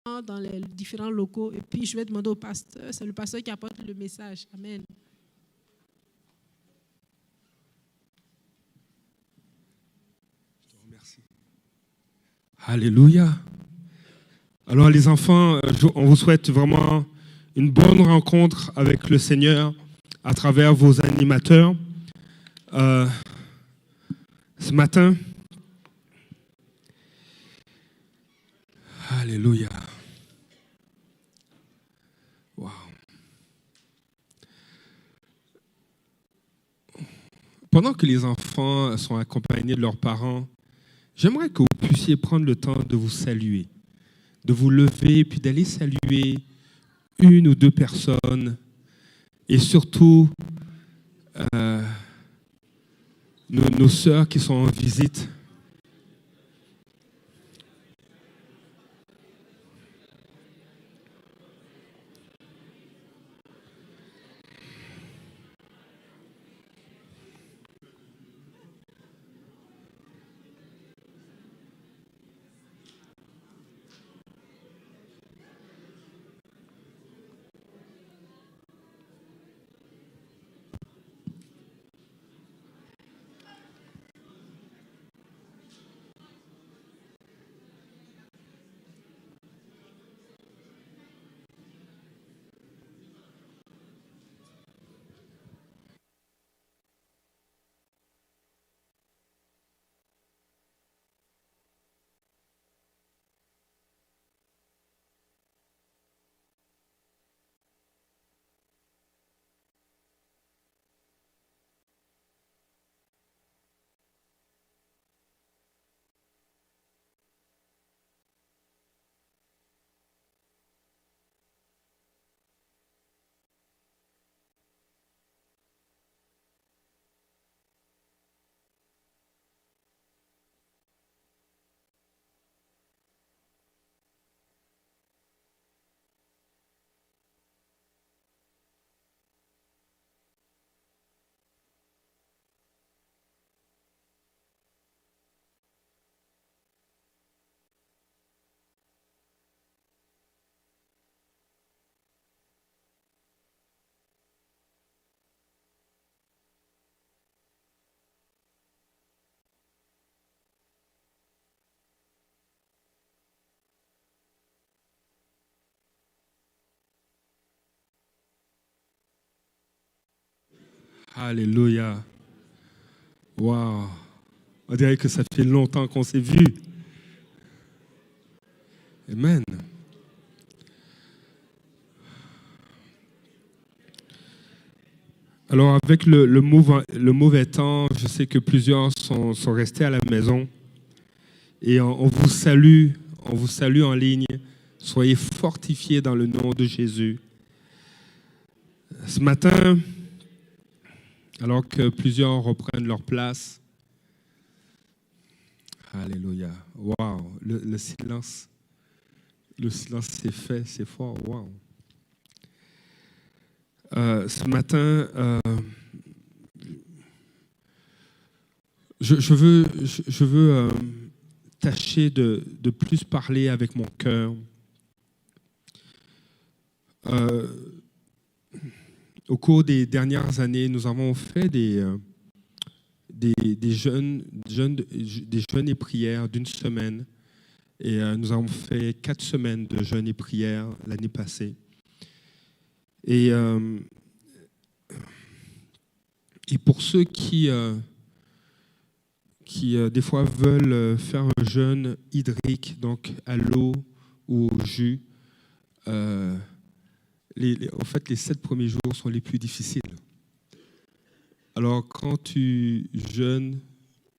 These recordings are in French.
dans les différents locaux. Et puis, je vais demander au pasteur. C'est le pasteur qui apporte le message. Amen. Je te remercie. Alléluia. Alors les enfants, on vous souhaite vraiment une bonne rencontre avec le Seigneur à travers vos animateurs. Ce matin, alléluia. Wow. Pendant que les enfants sont accompagnés de leurs parents, j'aimerais que vous puissiez prendre le temps de vous saluer, de vous lever, puis d'aller saluer une ou deux personnes, et surtout nos sœurs qui sont en visite. Alléluia. Wow. On dirait que ça fait longtemps qu'on s'est vus. Amen. Alors, avec le mauvais temps, je sais que plusieurs sont restés à la maison. Et on vous salue en ligne. Soyez fortifiés dans le nom de Jésus. Ce matin, alors que plusieurs reprennent leur place, alléluia. Wow, le silence s'est fait, c'est fort. Wow. Ce matin, je veux tâcher de plus parler avec mon cœur. Au cours des dernières années, nous avons fait des jeûnes et prières d'une semaine. Et nous avons fait 4 semaines de jeûnes et prières l'année passée. Et pour ceux qui des fois veulent faire un jeûne hydrique, donc à l'eau ou au jus, en fait, les 7 premiers jours sont les plus difficiles. Alors, quand tu jeûnes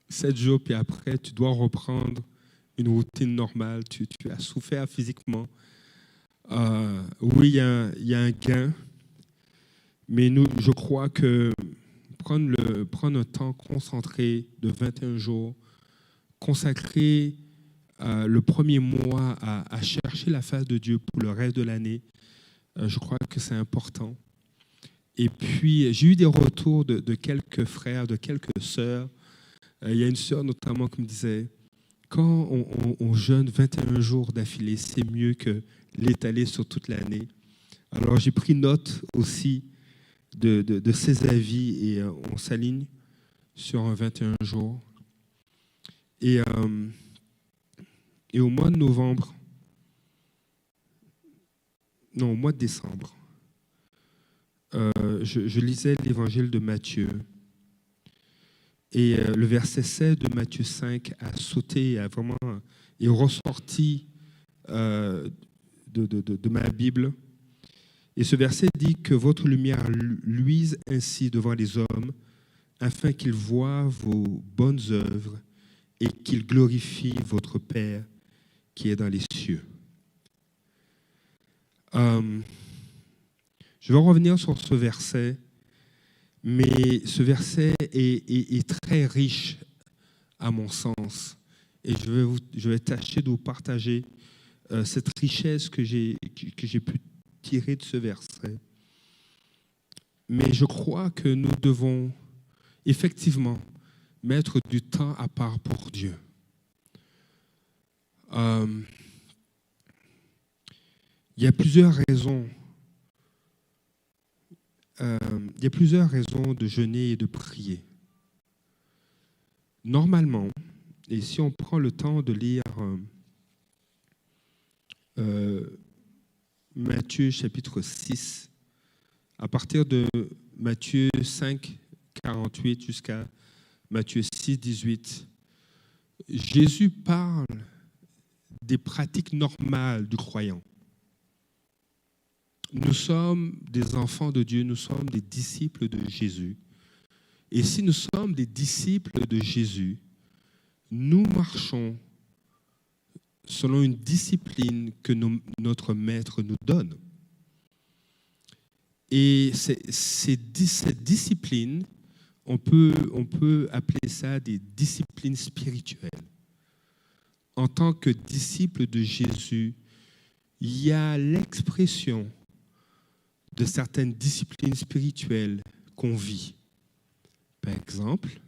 7 jours, puis après, tu dois reprendre une routine normale, tu as souffert physiquement. Oui, il y a un gain, mais je crois que prendre un temps concentré de 21 jours, consacrer le premier mois à chercher la face de Dieu pour le reste de l'année, je crois que c'est important. Et puis, j'ai eu des retours de quelques frères, de quelques sœurs. Il y a une sœur notamment qui me disait quand on jeûne 21 jours d'affilée, c'est mieux que l'étaler sur toute l'année. Alors j'ai pris note aussi de ces avis et on s'aligne sur un 21 jours. Et au mois de novembre, non, au mois de décembre, je lisais l'évangile de Matthieu. Et le verset 16 de Matthieu 5 a sauté, est ressorti de ma Bible. Et ce verset dit que votre lumière luise ainsi devant les hommes, afin qu'ils voient vos bonnes œuvres et qu'ils glorifient votre Père qui est dans les cieux. Je vais revenir sur ce verset, mais ce verset est très riche à mon sens. Et je vais tâcher de vous partager cette richesse que j'ai pu tirer de ce verset. Mais je crois que nous devons effectivement mettre du temps à part pour Dieu. Il y a plusieurs raisons. Il y a plusieurs raisons de jeûner et de prier. Normalement, et si on prend le temps de lire Matthieu chapitre 6, à partir de Matthieu 5, 48 jusqu'à Matthieu 6, 18, Jésus parle des pratiques normales du croyant. Nous sommes des enfants de Dieu, nous sommes des disciples de Jésus. Et si nous sommes des disciples de Jésus, nous marchons selon une discipline que notre Maître nous donne. Et cette discipline, on peut appeler ça des disciplines spirituelles. En tant que disciple de Jésus, il y a l'expression de certaines disciplines spirituelles qu'on vit. Par exemple,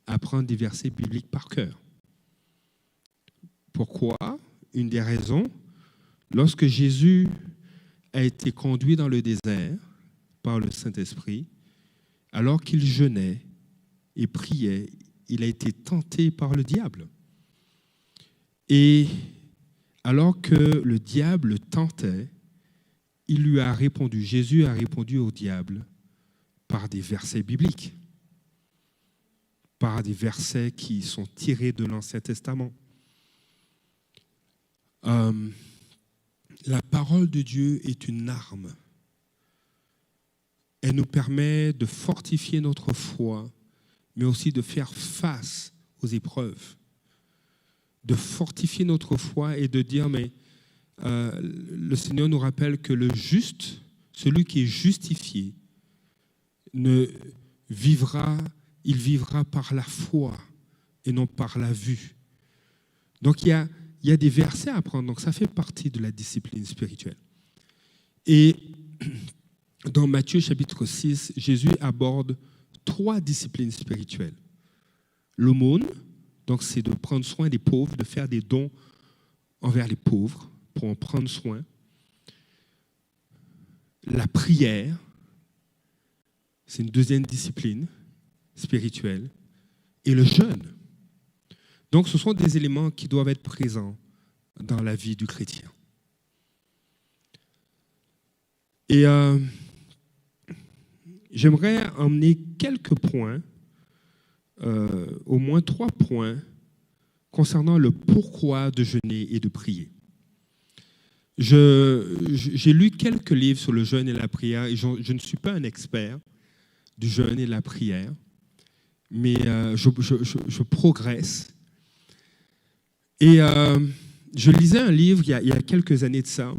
apprendre des versets bibliques par cœur. Pourquoi? Une des raisons, lorsque Jésus a été conduit dans le désert par le Saint-Esprit, alors qu'il jeûnait et priait, il a été tenté par le diable. Et alors que le diable le tentait, Jésus a répondu au diable par des versets bibliques, par des versets qui sont tirés de l'Ancien Testament. La parole de Dieu est une arme. Elle nous permet de fortifier notre foi, mais aussi de faire face aux épreuves. De fortifier notre foi et de dire, mais le Seigneur nous rappelle que le juste, celui qui est justifié, il vivra par la foi et non par la vue. Donc il y a des versets à apprendre, donc ça fait partie de la discipline spirituelle. Et dans Matthieu chapitre 6, Jésus aborde 3 disciplines spirituelles. L'aumône, donc c'est de prendre soin des pauvres, de faire des dons envers les pauvres, pour en prendre soin. La prière, c'est une deuxième discipline spirituelle. Et le jeûne. Donc ce sont des éléments qui doivent être présents dans la vie du chrétien. Et j'aimerais emmener quelques points, au moins 3 points, concernant le pourquoi de jeûner et de prier. J'ai lu quelques livres sur le jeûne et la prière, et je ne suis pas un expert du jeûne et de la prière, mais je progresse. Et je lisais un livre il y a quelques années de ça,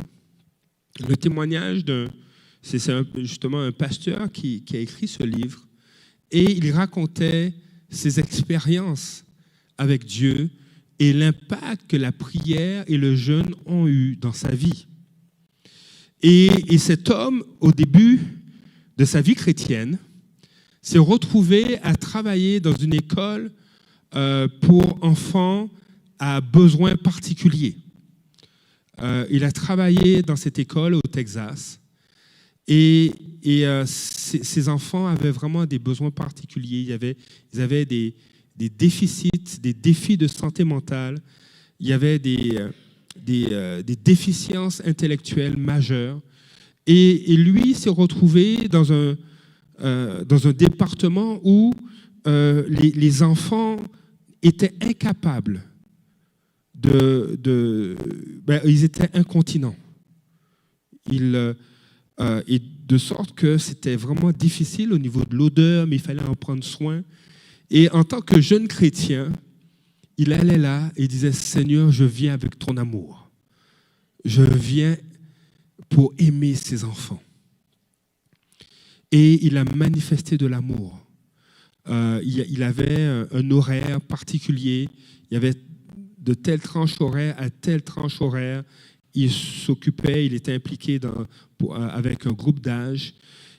le témoignage c'est justement un pasteur qui a écrit ce livre, et il racontait ses expériences avec Dieu et l'impact que la prière et le jeûne ont eu dans sa vie. Et cet homme, au début de sa vie chrétienne, s'est retrouvé à travailler dans une école pour enfants a besoin particuliers. Il a travaillé dans cette école au Texas et ces enfants avaient vraiment des besoins particuliers. Ils avaient des déficits, des défis de santé mentale. Il y avait des déficiences intellectuelles majeures. Et lui s'est retrouvé dans un département où les enfants étaient incapables ils étaient incontinents. Et de sorte que c'était vraiment difficile au niveau de l'odeur, mais il fallait en prendre soin. Et en tant que jeune chrétien, il allait là et disait, Seigneur, je viens avec ton amour. Je viens pour aimer ces enfants. Et il a manifesté de l'amour. Il avait un horaire particulier. Il y avait de telle tranche horaire à telle tranche horaire. Il s'occupait, il était impliqué avec un groupe d'âge.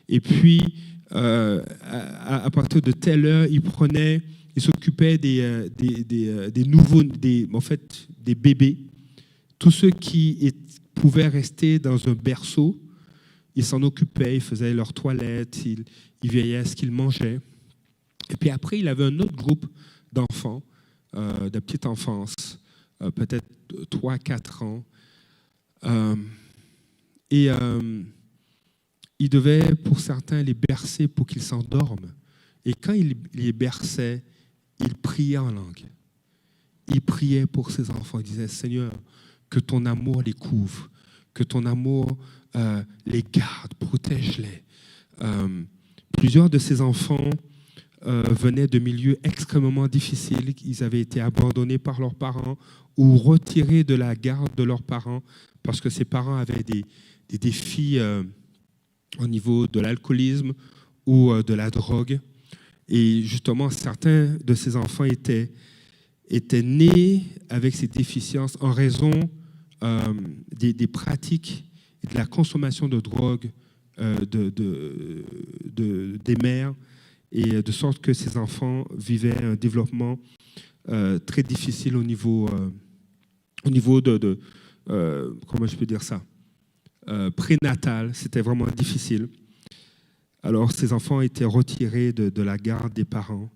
Et puis, à partir de telle heure, il s'occupait des bébés. Tous ceux qui pouvaient rester dans un berceau, il s'en occupait, il faisait leur toilette, il veillait à ce qu'ils mangeaient. Et puis après, il avait un autre groupe d'enfants, de petite enfance, peut-être 3-4 ans. Il devait, pour certains, les bercer pour qu'ils s'endorment. Et quand il les berçait, il priait en langue. Il priait pour ses enfants. Il disait, Seigneur, que ton amour les couvre, que ton amour les garde, protège-les. Plusieurs de ces enfants venaient de milieux extrêmement difficiles. Ils avaient été abandonnés par leurs parents ou retirés de la garde de leurs parents parce que ces parents avaient des défis au niveau de l'alcoolisme ou de la drogue. Et justement, certains de ces enfants étaient nés avec ces déficiences en raison des pratiques et de la consommation de drogue des mères, et de sorte que ces enfants vivaient un développement très difficile au niveau de comment je peux dire ça, prénatal. C'était vraiment difficile. Alors ces enfants étaient retirés de la garde des parents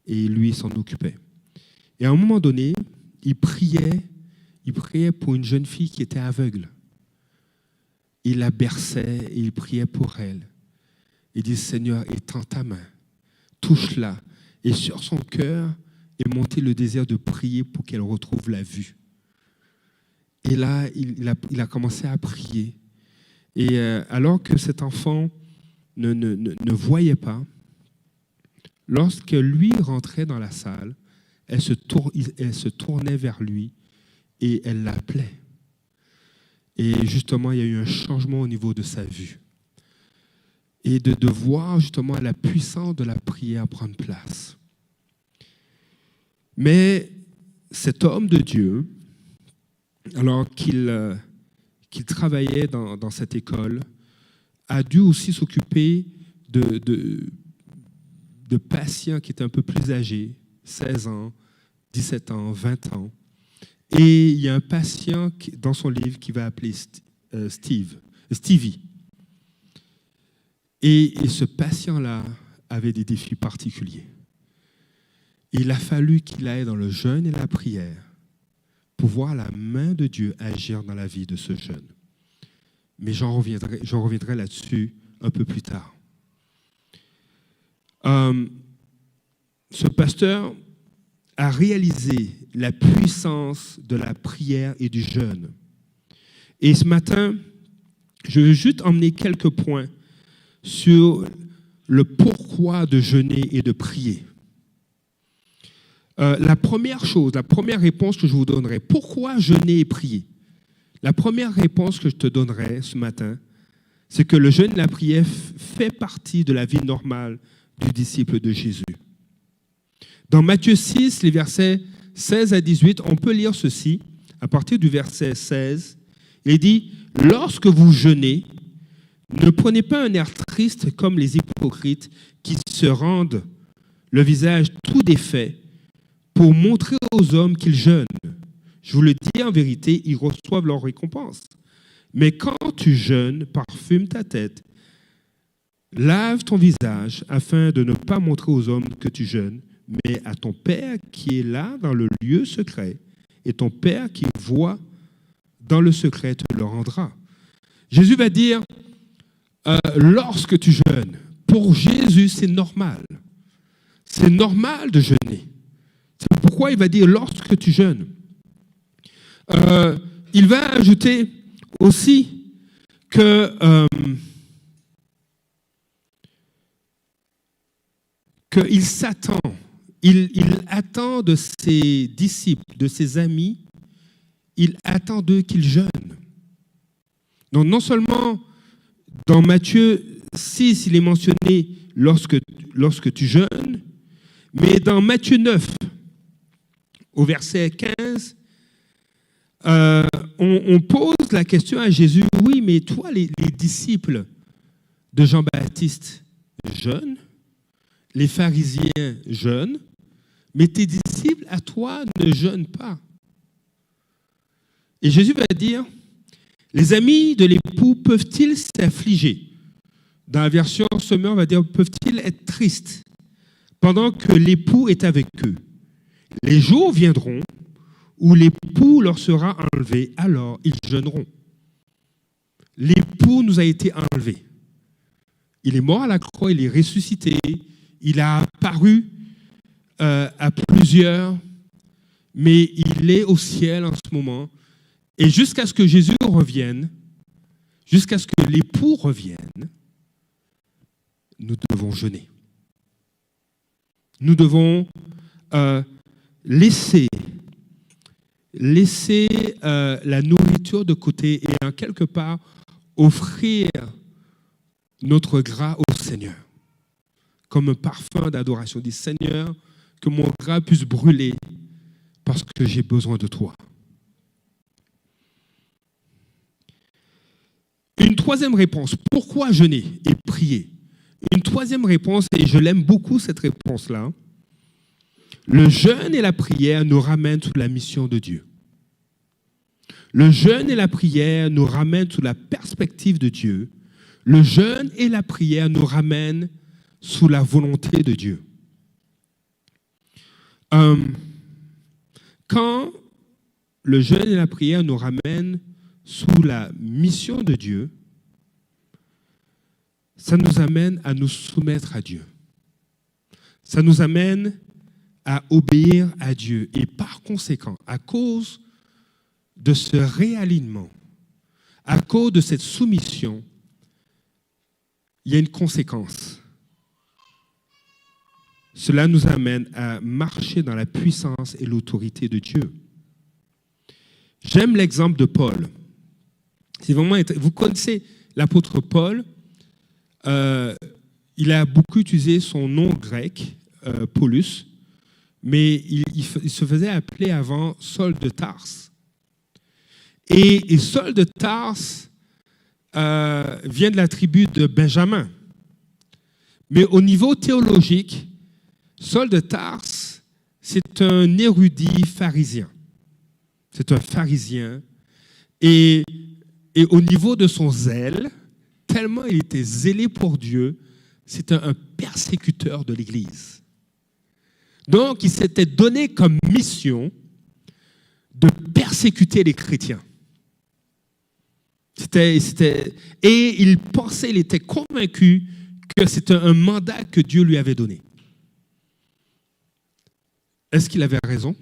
et lui s'en occupait. Et à un moment donné, il priait pour une jeune fille qui était aveugle. Il la berçait et il priait pour elle. Il dit, Seigneur, étends ta main, touche-la. Et sur son cœur est monté le désir de prier pour qu'elle retrouve la vue. Et là, il a commencé à prier. Et alors que cet enfant ne voyait pas, lorsque lui rentrait dans la salle, elle se tournait vers lui et elle l'appelait. Et justement, il y a eu un changement au niveau de sa vue. Et de voir justement la puissance de la prière prendre place. Mais cet homme de Dieu, alors qu'il travaillait dans cette école, a dû aussi s'occuper de patients qui étaient un peu plus âgés, 16 ans, 17 ans, 20 ans. Et il y a un patient dans son livre qui va appeler Stevie. Et ce patient-là avait des défis particuliers. Il a fallu qu'il aille dans le jeûne et la prière pour voir la main de Dieu agir dans la vie de ce jeune. Mais j'en reviendrai là-dessus un peu plus tard. Ce pasteur a réalisé la puissance de la prière et du jeûne. Et ce matin, je veux juste emmener quelques points sur le pourquoi de jeûner et de prier. La première réponse que je vous donnerai, pourquoi jeûner et prier? La première réponse que je te donnerai ce matin, c'est que le jeûne et la prière fait partie de la vie normale du disciple de Jésus. Dans Matthieu 6, les versets 16 à 18, on peut lire ceci. À partir du verset 16, il dit « Lorsque vous jeûnez, ne prenez pas un air triste comme les hypocrites qui se rendent le visage tout défait pour montrer aux hommes qu'ils jeûnent. Je vous le dis en vérité, ils reçoivent leur récompense. Mais quand tu jeûnes, parfume ta tête, lave ton visage afin de ne pas montrer aux hommes que tu jeûnes, mais à ton Père qui est là dans le lieu secret, et ton Père qui voit dans le secret te le rendra. Jésus va dire, lorsque tu jeûnes, pour Jésus, c'est normal. C'est normal de jeûner. C'est pourquoi il va dire lorsque tu jeûnes. Il va ajouter aussi qu'il s'attend, il attend de ses disciples, de ses amis, il attend d'eux qu'ils jeûnent. Donc non seulement dans Matthieu 6, il est mentionné lorsque tu jeûnes, mais dans Matthieu 9, au verset 15, on pose la question à Jésus, oui, mais toi, les disciples de Jean-Baptiste jeûnent, les pharisiens jeûnent, mais tes disciples, à toi, ne jeûnent pas. Et Jésus va dire, les amis de l'époux peuvent-ils s'affliger? Dans la version Sommaire, on va dire, peuvent-ils être tristes pendant que l'époux est avec eux? Les jours viendront où l'époux leur sera enlevé, alors ils jeûneront. L'époux nous a été enlevé. Il est mort à la croix, il est ressuscité, il a apparu à plusieurs, mais il est au ciel en ce moment. Et jusqu'à ce que Jésus revienne, jusqu'à ce que l'époux revienne, nous devons jeûner. Nous devons laisser la nourriture de côté et en quelque part offrir notre gras au Seigneur. Comme un parfum d'adoration. Dit Seigneur, que mon gras puisse brûler parce que j'ai besoin de toi. Une troisième réponse. Pourquoi jeûner et prier? Une troisième réponse, et je l'aime beaucoup cette réponse-là. Le jeûne et la prière nous ramènent sous la mission de Dieu. Le jeûne et la prière nous ramènent sous la perspective de Dieu. Le jeûne et la prière nous ramènent sous la volonté de Dieu. Quand le jeûne et la prière nous ramènent sous la mission de Dieu, ça nous amène à nous soumettre à Dieu. Ça nous amène à obéir à Dieu. Et par conséquent, à cause de ce réalignement, à cause de cette soumission, il y a une conséquence. Cela nous amène à marcher dans la puissance et l'autorité de Dieu. J'aime l'exemple de Paul. C'est vraiment, vous connaissez l'apôtre Paul, il a beaucoup utilisé son nom grec, Paulus, mais il se faisait appeler avant Saul de Tarse. Et Saul de Tarse vient de la tribu de Benjamin. Mais au niveau théologique, Saul de Tarse, c'est un érudit pharisien. C'est un pharisien. Et au niveau de son zèle, tellement il était zélé pour Dieu, c'était un persécuteur de l'Église. Donc, il s'était donné comme mission de persécuter les chrétiens. Et il pensait, il était convaincu que c'était un mandat que Dieu lui avait donné. Est-ce qu'il avait raison?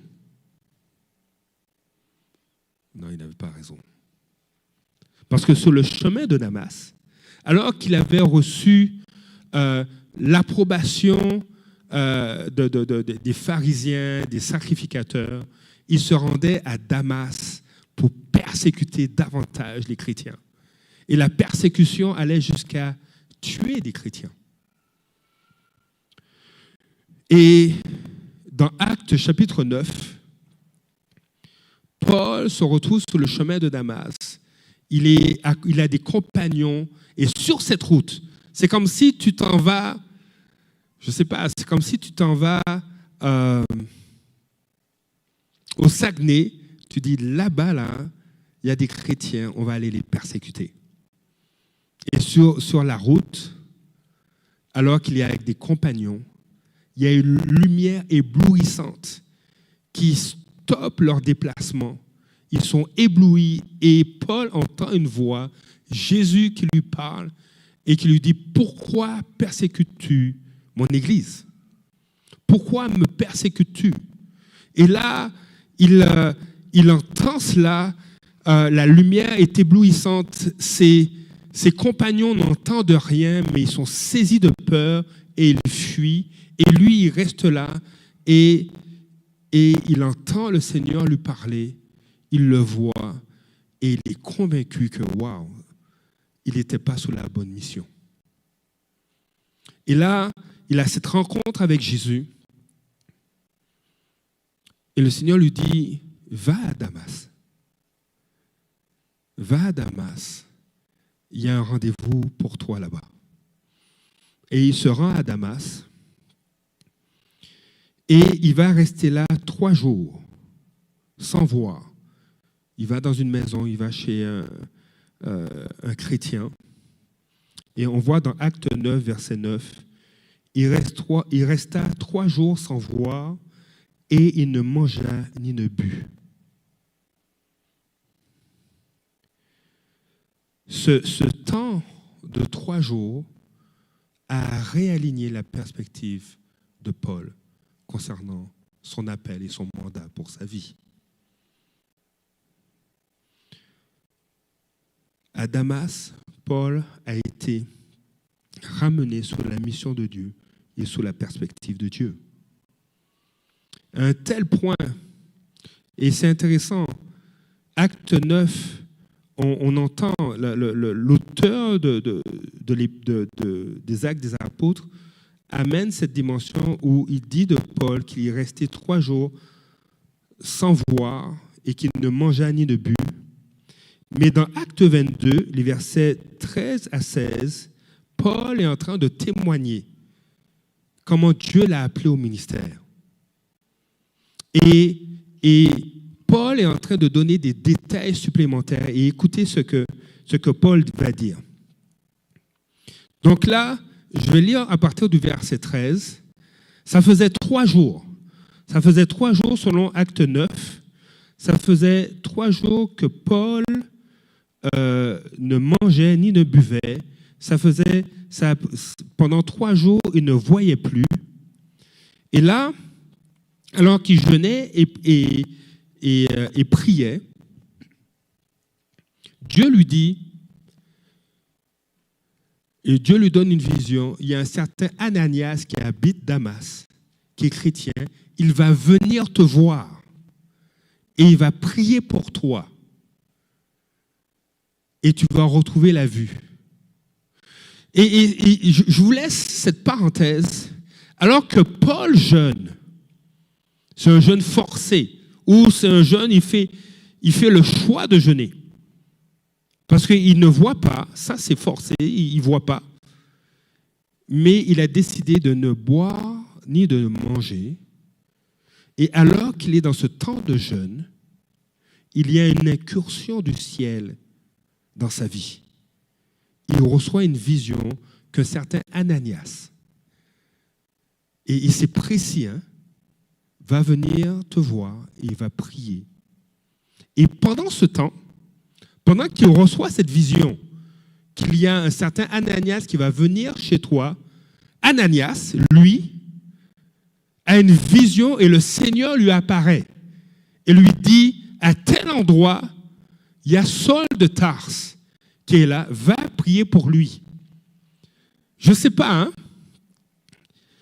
Non, il n'avait pas raison. Parce que sur le chemin de Damas, alors qu'il avait reçu l'approbation des pharisiens, des sacrificateurs, il se rendait à Damas pour persécuter davantage les chrétiens. Et la persécution allait jusqu'à tuer des chrétiens. Et dans Actes chapitre 9, Paul se retrouve sur le chemin de Damas. Il a des compagnons. Et sur cette route, c'est comme si tu t'en vas, je ne sais pas, c'est comme si tu t'en vas au Saguenay, tu dis, là-bas, là, il y a des chrétiens, on va aller les persécuter. Et sur la route, alors qu'il est avec des compagnons, il y a une lumière éblouissante qui stoppe leur déplacement. Ils sont éblouis et Paul entend une voix, Jésus qui lui parle et qui lui dit, pourquoi persécutes-tu mon Église? Pourquoi me persécutes-tu? Et là, il entend cela, la lumière est éblouissante, ses compagnons n'entendent rien, mais ils sont saisis de peur et ils fuient. Et lui, il reste là et il entend le Seigneur lui parler, il le voit et il est convaincu que, waouh, il n'était pas sous la bonne mission. Et là, il a cette rencontre avec Jésus. Et le Seigneur lui dit, va à Damas. Va à Damas. Il y a un rendez-vous pour toi là-bas. Et il se rend à Damas. Et il va rester là 3 jours, sans voir. Il va dans une maison, il va chez un chrétien. Et on voit dans Acte 9, verset 9, il resta 3 jours sans voir, et il ne mangea ni ne but. Ce temps de 3 jours a réaligné la perspective de Paul concernant son appel et son mandat pour sa vie. À Damas, Paul a été ramené sur la mission de Dieu et sous la perspective de Dieu. À un tel point, et c'est intéressant, Acte 9, on entend l'auteur des Actes des Apôtres amène cette dimension où il dit de Paul qu'il est resté 3 jours sans voir et qu'il ne mangea ni ne but. Mais dans Acte 22, les versets 13 à 16, Paul est en train de témoigner comment Dieu l'a appelé au ministère. Et Paul est en train de donner des détails supplémentaires. Et écoutez ce que Paul va dire. Donc là, je vais lire à partir du verset 13. Ça faisait 3 jours. Ça faisait 3 jours selon Acte 9. Ça faisait 3 jours que Paul ne mangeait ni ne buvait. Pendant 3 jours, il ne voyait plus. Et là, alors qu'il jeûnait et priait, Dieu lui dit, et Dieu lui donne une vision, il y a un certain Ananias qui habite Damas, qui est chrétien, il va venir te voir et il va prier pour toi. Et tu vas retrouver la vue. Et je vous laisse cette parenthèse. Alors que Paul jeûne, c'est un jeûne forcé, ou c'est un jeûne, il fait le choix de jeûner. Parce qu'il ne voit pas, ça c'est forcé, il ne voit pas. Mais il a décidé de ne boire ni de manger. Et alors qu'il est dans ce temps de jeûne, il y a une incursion du ciel dans sa vie. Il reçoit une vision qu'un certain Ananias, et c'est précis, va venir te voir et il va prier. Et pendant ce temps, pendant qu'il reçoit cette vision, qu'il y a un certain Ananias qui va venir chez toi, Ananias, lui, a une vision et le Seigneur lui apparaît et lui dit, à tel endroit, il y a Saul de Tarse qui est là, va prier pour lui. Je ne sais pas,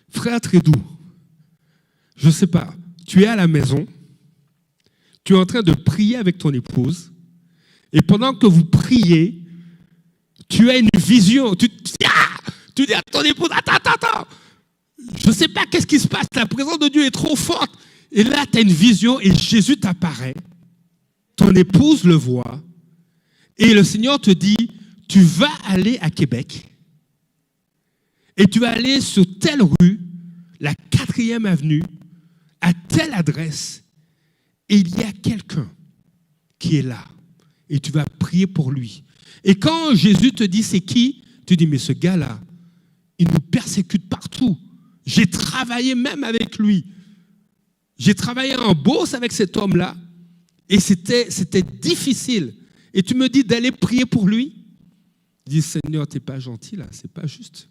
frère Trédou, je ne sais pas, tu es à la maison, tu es en train de prier avec ton épouse, et pendant que vous priez, tu as une vision, tu dis à ton épouse, attends, je ne sais pas qu'est-ce qui se passe, la présence de Dieu est trop forte, et là tu as une vision et Jésus t'apparaît, ton épouse le voit, et le Seigneur te dit, tu vas aller à Québec, et tu vas aller sur telle rue, la 4e avenue, à telle adresse, et il y a quelqu'un qui est là. Et tu vas prier pour lui. Et quand Jésus te dit c'est qui, tu dis mais ce gars-là, il nous persécute partout. J'ai travaillé même avec lui. J'ai travaillé en bourse avec cet homme-là. Et c'était difficile. Et tu me dis d'aller prier pour lui. Je dis Seigneur, tu n'es pas gentil là, c'est pas juste.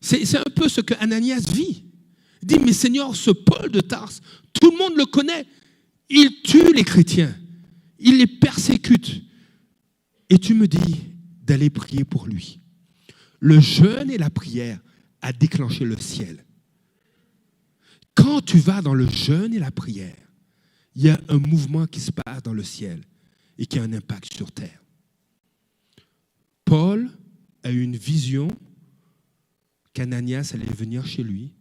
C'est un peu ce que Ananias vit. Il dit mais Seigneur, ce Paul de Tarse, tout le monde le connaît. Il tue les chrétiens. Il les persécute. Et tu me dis d'aller prier pour lui. Le jeûne et la prière a déclenché le ciel. Quand tu vas dans le jeûne et la prière, il y a un mouvement qui se passe dans le ciel et qui a un impact sur terre. Paul a eu une vision qu'Ananias allait venir chez lui,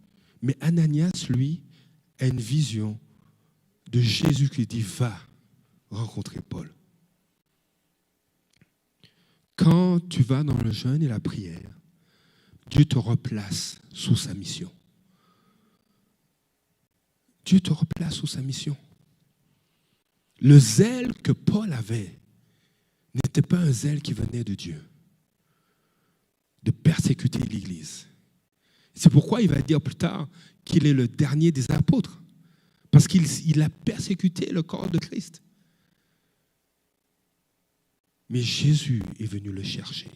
mais Ananias, lui, a une vision de Jésus qui dit « Va rencontrer Paul ». Quand tu vas dans le jeûne et la prière, Dieu te replace sous sa mission. Dieu te replace sous sa mission. Le zèle que Paul avait n'était pas un zèle qui venait de Dieu, de persécuter l'Église. C'est pourquoi il va dire plus tard qu'il est le dernier des apôtres, parce qu'il a persécuté le corps de Christ. Mais Jésus est venu le chercher.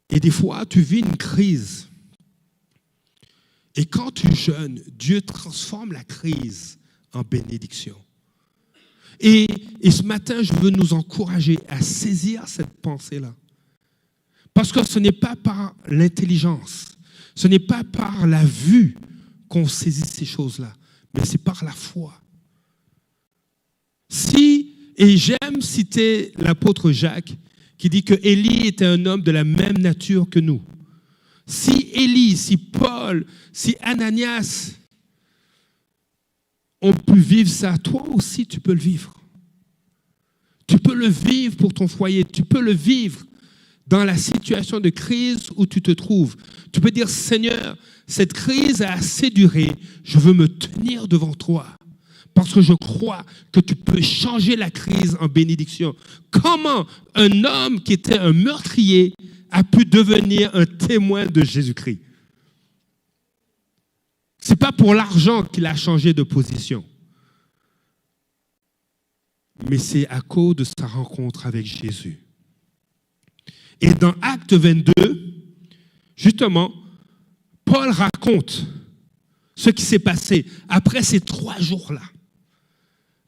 Et des fois, tu vis une crise. Et quand tu jeûnes, Dieu transforme la crise en bénédiction. Et ce matin, je veux nous encourager à saisir cette pensée-là. Parce que ce n'est pas par l'intelligence, ce n'est pas par la vue qu'on saisit ces choses-là, mais c'est par la foi. Et j'aime citer l'apôtre Jacques qui dit que Élie était un homme de la même nature que nous. Si Élie, si Paul, si Ananias ont pu vivre ça, toi aussi tu peux le vivre. Tu peux le vivre pour ton foyer, tu peux le vivre dans la situation de crise où tu te trouves. Tu peux dire, Seigneur, cette crise a assez duré, je veux me tenir devant toi. Parce que je crois que tu peux changer la crise en bénédiction. Comment un homme qui était un meurtrier a pu devenir un témoin de Jésus-Christ? Ce n'est pas pour l'argent qu'il a changé de position. Mais c'est à cause de sa rencontre avec Jésus. Et dans Acte 22, justement, Paul raconte ce qui s'est passé après ces 3 jours-là.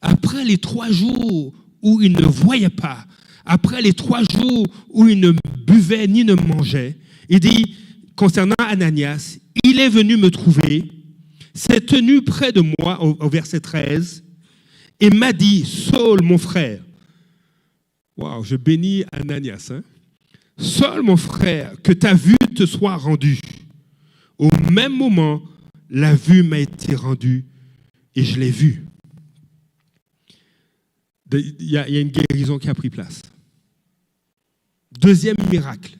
Après les 3 jours où il ne voyait pas, après les 3 jours où il ne buvait ni ne mangeait, il dit, concernant Ananias, il est venu me trouver, s'est tenu près de moi, au verset 13, et m'a dit, Saul, mon frère, waouh, je bénis Ananias, Saul, mon frère, que ta vue te soit rendue. Au même moment, la vue m'a été rendue et je l'ai vue. Il y a une guérison qui a pris place. Deuxième miracle,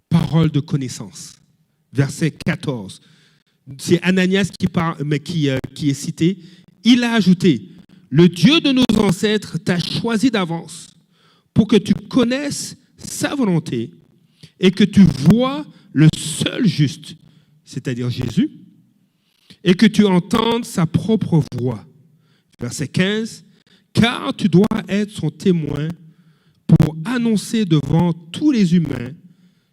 parole de connaissance. Verset 14. C'est Ananias qui est cité. Il a ajouté, le Dieu de nos ancêtres t'a choisi d'avance pour que tu connaisses sa volonté et que tu vois le seul juste, c'est-à-dire Jésus, et que tu entendes sa propre voix. Verset 15. Car tu dois être son témoin pour annoncer devant tous les humains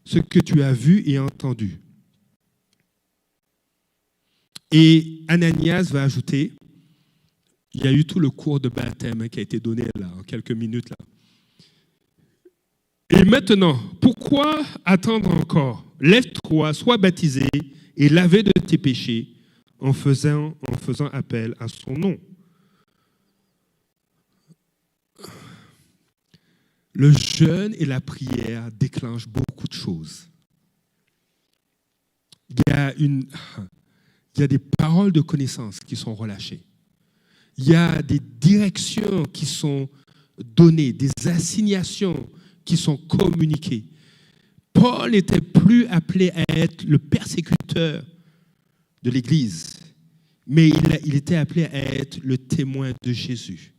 ce que tu as vu et entendu. Et Ananias va ajouter, il y a eu tout le cours de baptême qui a été donné là, en quelques minutes là. Et maintenant, pourquoi attendre encore? Lève-toi, sois baptisé et lavé de tes péchés en faisant appel à son nom. Le jeûne et la prière déclenchent beaucoup de choses. Il y a des paroles de connaissance qui sont relâchées. Il y a des directions qui sont données, des assignations qui sont communiquées. Paul n'était plus appelé à être le persécuteur de l'Église, mais il était appelé à être le témoin de Jésus.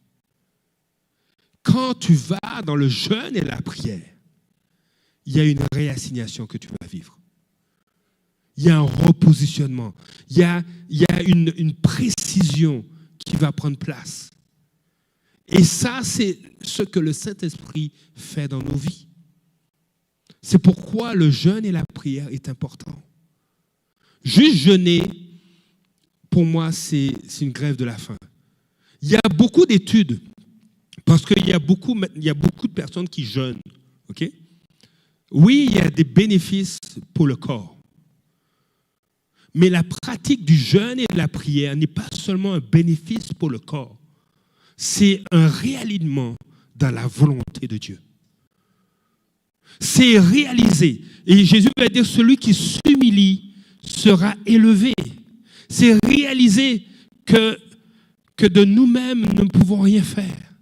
quand tu vas dans le jeûne et la prière, il y a une réassignation que tu vas vivre. Il y a un repositionnement. Il y a une précision qui va prendre place. Et ça, c'est ce que le Saint-Esprit fait dans nos vies. C'est pourquoi le jeûne et la prière est important. Juste jeûner, pour moi, c'est une grève de la faim. Il y a beaucoup d'études, parce qu'il y a beaucoup de personnes qui jeûnent. Okay? Oui, il y a des bénéfices pour le corps. Mais la pratique du jeûne et de la prière n'est pas seulement un bénéfice pour le corps. C'est un réalignement dans la volonté de Dieu. C'est réaliser. Et Jésus va dire, celui qui s'humilie sera élevé. C'est réaliser que de nous-mêmes, nous ne pouvons rien faire.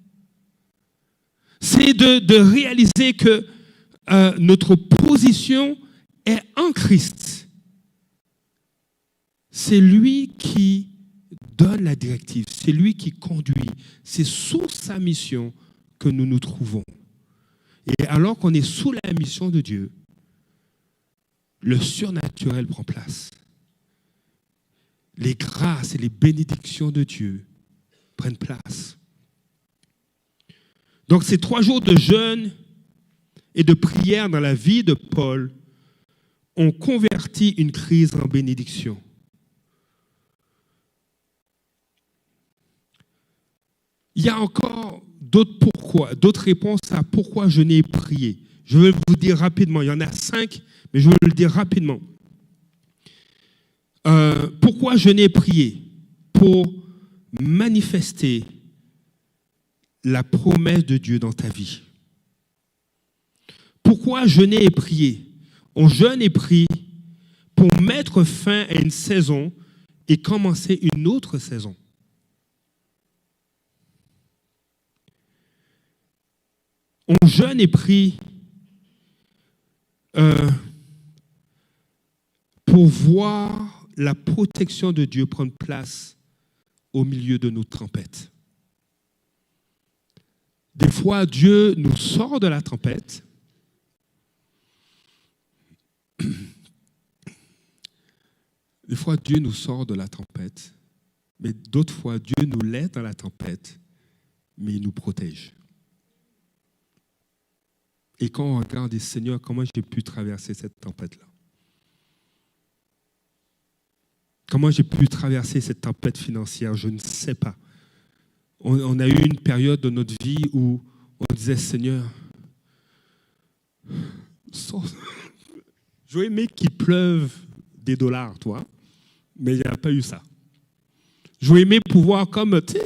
C'est de réaliser que notre position est en Christ. C'est lui qui donne la directive, c'est lui qui conduit. C'est sous sa mission que nous nous trouvons. Et alors qu'on est sous la mission de Dieu, le surnaturel prend place. Les grâces et les bénédictions de Dieu prennent place. Donc ces 3 jours de jeûne et de prière dans la vie de Paul ont converti une crise en bénédiction. Il y a encore d'autres réponses à pourquoi jeûner et prier. Je vais vous dire rapidement, il y en a 5, mais je vais le dire rapidement. Pourquoi jeûner et prier? Pour manifester la promesse de Dieu dans ta vie. Pourquoi jeûner et prier? On jeûne et prie pour mettre fin à une saison et commencer une autre saison. On jeûne et prie pour voir la protection de Dieu prendre place au milieu de nos tempêtes. Des fois, Dieu nous sort de la tempête. Des fois, Dieu nous sort de la tempête, mais d'autres fois, Dieu nous laisse dans la tempête, mais il nous protège. Et quand on regarde, dit, Seigneur, comment j'ai pu traverser cette tempête-là? Comment j'ai pu traverser cette tempête financière? Je ne sais pas. On a eu une période de notre vie où on disait, Seigneur, j'aurais aimé qu'il pleuve des dollars, toi, mais il n'y a pas eu ça. J'aurais aimé pouvoir, comme, tu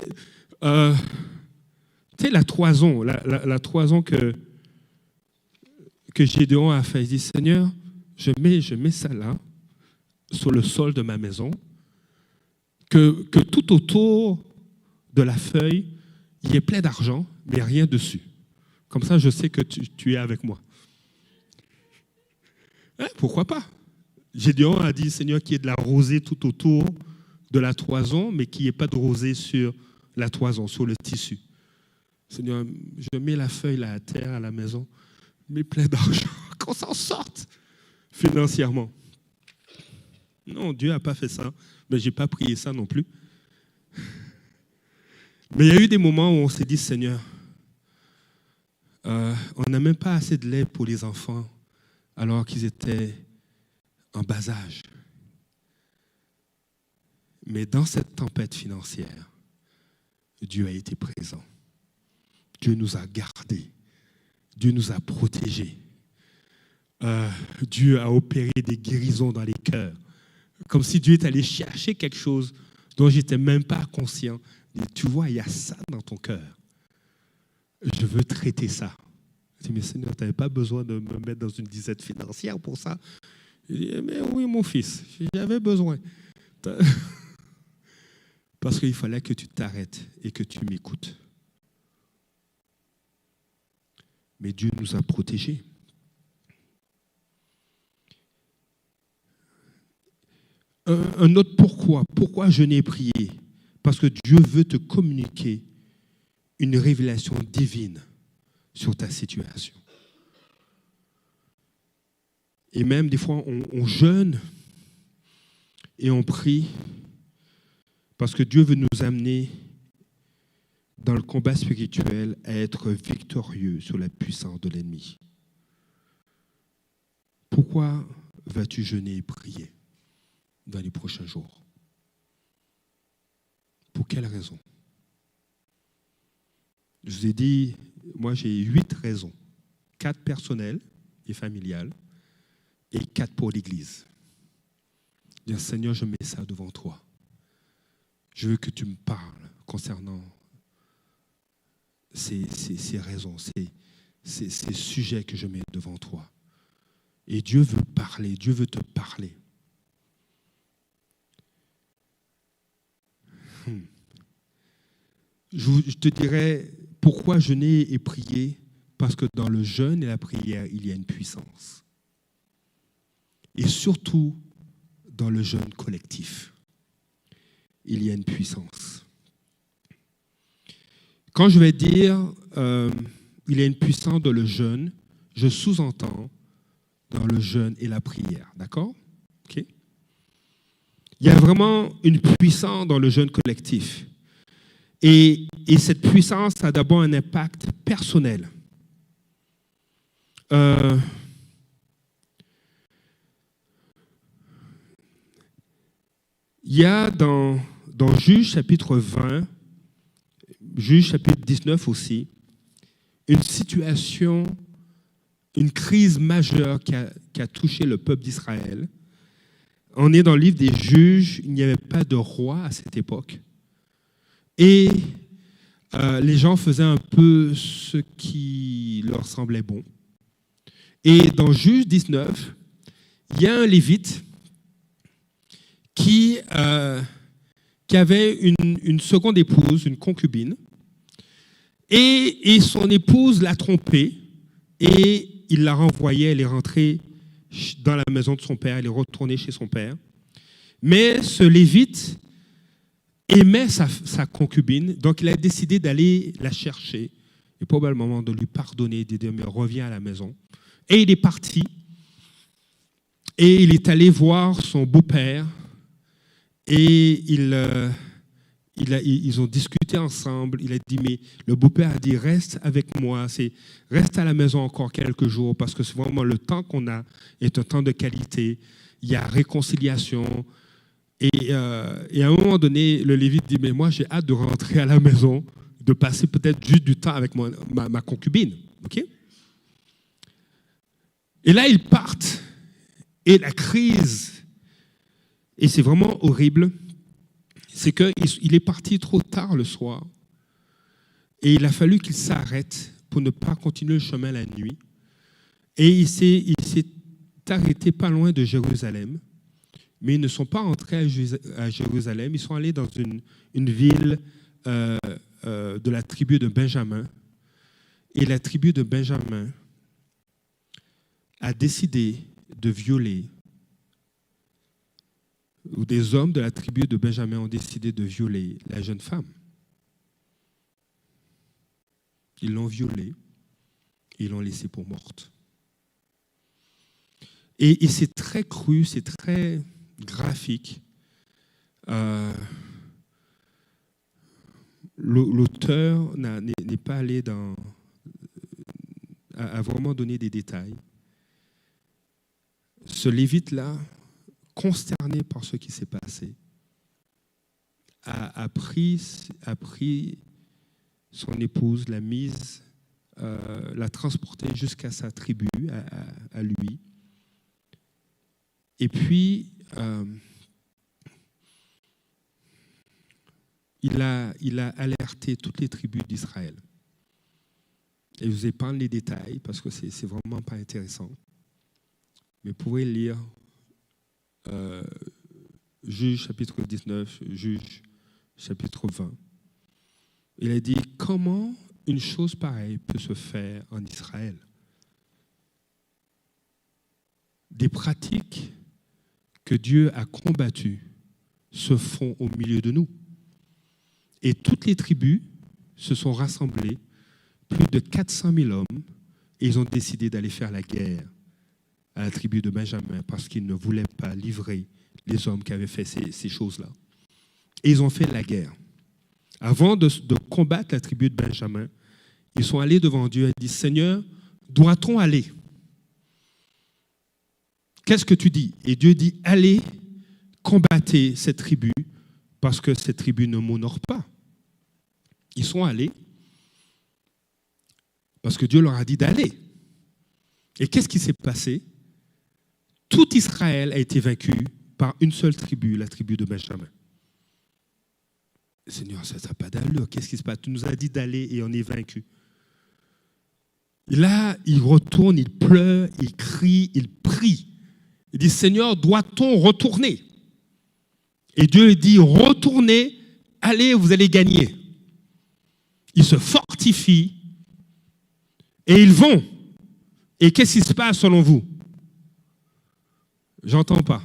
sais, la toison, la toison que Gédéon a fait. Il dit, Seigneur, je mets ça là, sur le sol de ma maison, que tout autour de la feuille, il y ait plein d'argent, mais rien dessus. Comme ça, je sais que tu es avec moi. Pourquoi pas? Gédéon a dit, Seigneur, qu'il y ait de la rosée tout autour de la toison, mais qu'il n'y ait pas de rosée sur la toison, sur le tissu. Seigneur, je mets la feuille là à terre, à la maison, mais plein d'argent, qu'on s'en sorte financièrement. Non, Dieu n'a pas fait ça, mais je n'ai pas prié ça non plus. Mais il y a eu des moments où on s'est dit, Seigneur, on n'a même pas assez de lait pour les enfants alors qu'ils étaient en bas âge. Mais dans cette tempête financière, Dieu a été présent. Dieu nous a gardés. Dieu nous a protégés. Dieu a opéré des guérisons dans les cœurs. Comme si Dieu est allé chercher quelque chose dont je n'étais même pas conscient. Et tu vois, il y a ça dans ton cœur. Je veux traiter ça. Je dis, mais Seigneur, tu n'avais pas besoin de me mettre dans une disette financière pour ça. Il dit, mais oui, mon fils, j'avais besoin. Parce qu'il fallait que tu t'arrêtes et que tu m'écoutes. Mais Dieu nous a protégés. Un autre pourquoi. Pourquoi jeûner et prier? Parce que Dieu veut te communiquer une révélation divine sur ta situation. Et même des fois, on jeûne et on prie parce que Dieu veut nous amener dans le combat spirituel à être victorieux sur la puissance de l'ennemi. Pourquoi vas-tu jeûner et prier dans les prochains jours? Pour quelle raison? Je vous ai dit, moi j'ai 8 raisons. 4 personnelles et familiales et 4 pour l'Église. Dire, Seigneur, je mets ça devant toi. Je veux que tu me parles concernant ces raisons, ces sujets que je mets devant toi. Et Dieu veut parler, Dieu veut te parler. Je te dirais pourquoi jeûner et prier, parce que dans le jeûne et la prière, il y a une puissance. Et surtout, dans le jeûne collectif, il y a une puissance. Quand je vais dire il y a une puissance dans le jeûne, je sous-entends dans le jeûne et la prière. D'accord? Okay. Il y a vraiment une puissance dans le jeûne collectif. Et cette puissance a d'abord un impact personnel. Il y a dans Juge chapitre 20, Juge chapitre 19 aussi, une situation, une crise majeure qui a touché le peuple d'Israël. On est dans le livre des Juges, il n'y avait pas de roi à cette époque. Et les gens faisaient un peu ce qui leur semblait bon. Et dans Juge 19, il y a un Lévite qui avait une seconde épouse, une concubine, et son épouse l'a trompée, et il l'a renvoyée, elle est rentrée dans la maison de son père, elle est retournée chez son père. Mais ce Lévite aimait sa concubine, donc il a décidé d'aller la chercher, et probablement de lui pardonner, de dire, mais reviens à la maison. Et il est parti, et il est allé voir son beau-père, et ils ont discuté ensemble. Il a dit, mais le beau-père a dit, reste avec moi, reste à la maison encore quelques jours, parce que c'est vraiment le temps qu'on a est un temps de qualité. Il y a réconciliation. Et à un moment donné, le Lévite dit, mais moi j'ai hâte de rentrer à la maison, de passer peut-être juste du temps avec ma concubine. Okay? Et là, ils partent. Et la crise, et c'est vraiment horrible, c'est qu'il est parti trop tard le soir. Et il a fallu qu'il s'arrête pour ne pas continuer le chemin la nuit. Et il s'est arrêté pas loin de Jérusalem. Mais ils ne sont pas entrés à Jérusalem. Ils sont allés dans une ville de la tribu de Benjamin. Et la tribu de Benjamin a décidé de violer, ou des hommes de la tribu de Benjamin ont décidé de violer la jeune femme. Ils l'ont violée et ils l'ont laissée pour morte. Et c'est très cru, c'est très graphique. L'auteur n'est pas allé à vraiment donner des détails. Ce Lévite-là, consterné par ce qui s'est passé, a pris son épouse, l'a transportée jusqu'à sa tribu, à lui. Et puis, il a alerté toutes les tribus d'Israël. Et je vous épargne les détails parce que c'est vraiment pas intéressant. Mais vous pouvez lire Juge chapitre 19, Juge chapitre 20. Il a dit, comment une chose pareille peut se faire en Israël? Des pratiques que Dieu a combattues se font au milieu de nous. Et toutes les tribus se sont rassemblés, plus de 400 000 hommes, et ils ont décidé d'aller faire la guerre à la tribu de Benjamin parce qu'ils ne voulaient pas livrer les hommes qui avaient fait ces choses-là. Et ils ont fait la guerre. Avant de combattre la tribu de Benjamin, ils sont allés devant Dieu et disent, Seigneur, doit-on aller? Qu'est-ce que tu dis? Et Dieu dit, allez, combattez cette tribu parce que cette tribu ne m'honore pas. Ils sont allés parce que Dieu leur a dit d'aller. Et qu'est-ce qui s'est passé? Tout Israël a été vaincu par une seule tribu, la tribu de Benjamin. Seigneur, ça n'a pas d'allure. Qu'est-ce qui se passe? Tu nous as dit d'aller et on est vaincu. Là, il retourne, il pleure, il crie, il prie. Il dit, Seigneur, doit-on retourner? Et Dieu lui dit, retournez, allez, vous allez gagner. Ils se fortifient et ils vont. Et qu'est-ce qui se passe selon vous? J'entends pas.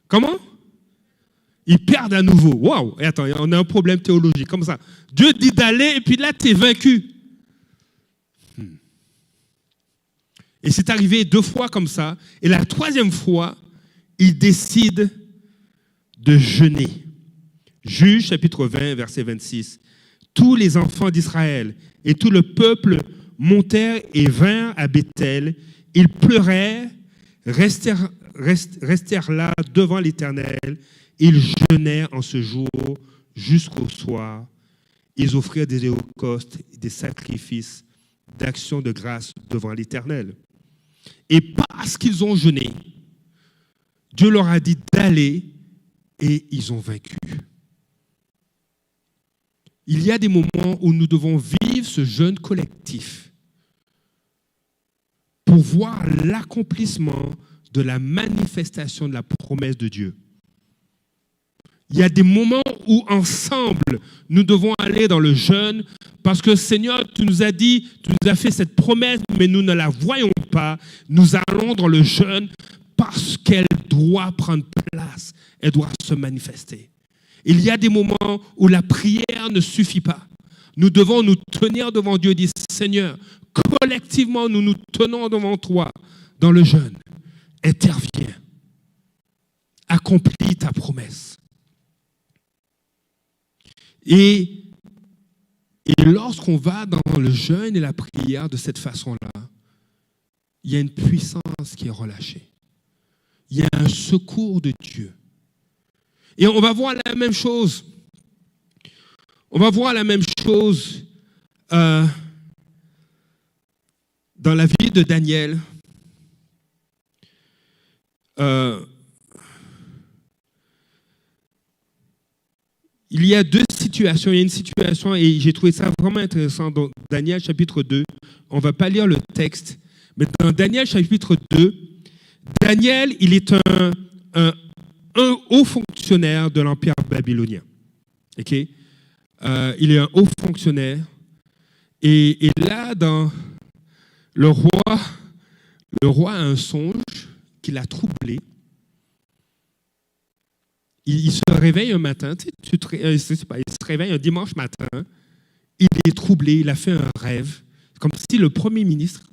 Comment? Ils perdent à nouveau. Waouh! Et attends, on a un problème théologique comme ça. Dieu dit d'aller et puis là, tu es vaincu. Et c'est arrivé 2 fois comme ça. Et la 3e fois, ils décident de jeûner. Juge chapitre 20, verset 26. Tous les enfants d'Israël et tout le peuple montèrent et vinrent à Béthel. Ils pleurèrent, restèrent là devant l'Éternel. Ils jeûnèrent en ce jour jusqu'au soir. Ils offrirent des holocaustes, des sacrifices d'action de grâce devant l'Éternel. Et parce qu'ils ont jeûné, Dieu leur a dit d'aller et ils ont vaincu. Il y a des moments où nous devons vivre ce jeûne collectif pour voir l'accomplissement de la manifestation de la promesse de Dieu. Il y a des moments où ensemble, nous devons aller dans le jeûne parce que Seigneur, tu nous as dit, tu nous as fait cette promesse, mais nous ne la voyons pas. Nous allons dans le jeûne parce qu'elle doit prendre place, elle doit se manifester. Il y a des moments où la prière ne suffit pas. Nous devons nous tenir devant Dieu et dire, Seigneur, collectivement, nous nous tenons devant toi dans le jeûne. Interviens. Accomplis ta promesse. Et lorsqu'on va dans le jeûne et la prière de cette façon-là, il y a une puissance qui est relâchée. Il y a un secours de Dieu. Et on va voir la même chose. On va voir la même chose dans la vie de Daniel. Il y a 2 situations. Il y a une situation, et j'ai trouvé ça vraiment intéressant, dans Daniel chapitre 2. On ne va pas lire le texte, mais dans Daniel chapitre 2, Daniel, il est un haut fonctionnaire de l'Empire babylonien. Okay? Il est un haut fonctionnaire. Et là, le roi a un songe qui l'a troublé. Il se réveille un matin, il se réveille un dimanche matin, il est troublé, il a fait un rêve, comme si le premier ministre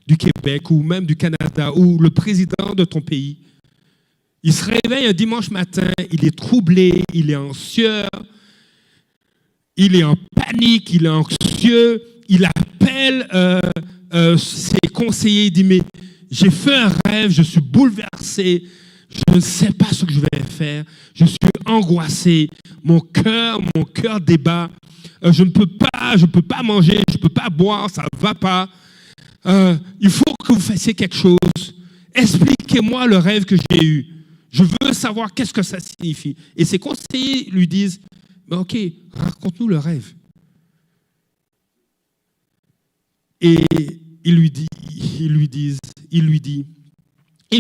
du Québec ou même du Canada ou le président de ton pays, il se réveille un dimanche matin, il est troublé, il est en sueur, il est en panique, il est anxieux, il appelle ses conseillers, il dit, mais j'ai fait un rêve, je suis bouleversé, je ne sais pas ce que je vais faire. Je suis angoissé. Mon cœur débat. Je ne peux pas manger, je ne peux pas boire, ça ne va pas. Il faut que vous fassiez quelque chose. Expliquez-moi le rêve que j'ai eu. Je veux savoir qu'est-ce que ça signifie. Et ses conseillers lui disent, OK, raconte-nous le rêve. Et il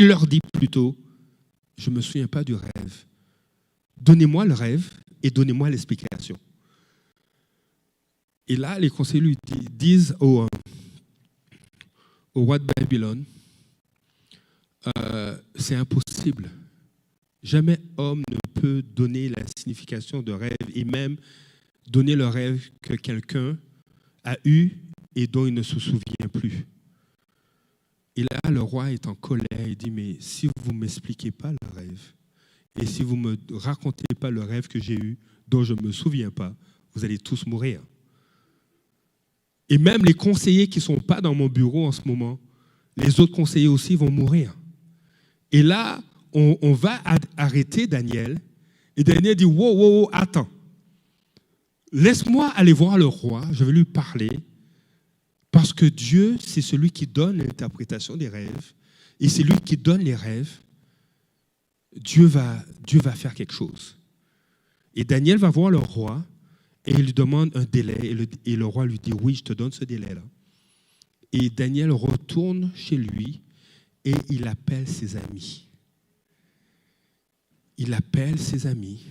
leur dit plutôt, je ne me souviens pas du rêve. Donnez-moi le rêve et donnez-moi l'explication. Et là, les conseillers lui disent au roi de Babylone, c'est impossible. Jamais homme ne peut donner la signification de rêve. Et même, donner le rêve que quelqu'un a eu et dont il ne se souvient plus. Et là, le roi est en colère et dit, mais si vous ne m'expliquez pas le rêve, et si vous ne me racontez pas le rêve que j'ai eu, dont je ne me souviens pas, vous allez tous mourir. Et même les conseillers qui ne sont pas dans mon bureau en ce moment, les autres conseillers aussi vont mourir. Et là, on va arrêter Daniel. Et Daniel dit, wow, attends. Laisse-moi aller voir le roi, je vais lui parler. Parce que Dieu, c'est celui qui donne l'interprétation des rêves. Et c'est lui qui donne les rêves. Dieu va faire quelque chose. Et Daniel va voir le roi et il lui demande un délai. Et le roi lui dit, oui, je te donne ce délai-là. Et Daniel retourne chez lui et il appelle ses amis. Il appelle ses amis,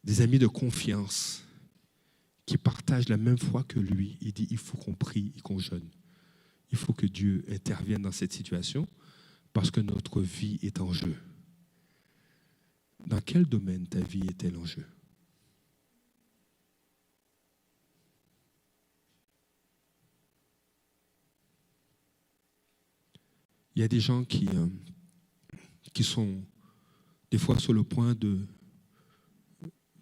des amis de confiance, qui partagent la même foi que lui. Il dit, il faut qu'on prie et qu'on jeûne. Il faut que Dieu intervienne dans cette situation parce que notre vie est en jeu. Dans quel domaine ta vie est-elle en jeu? Il y a des gens qui sont des fois sur le point de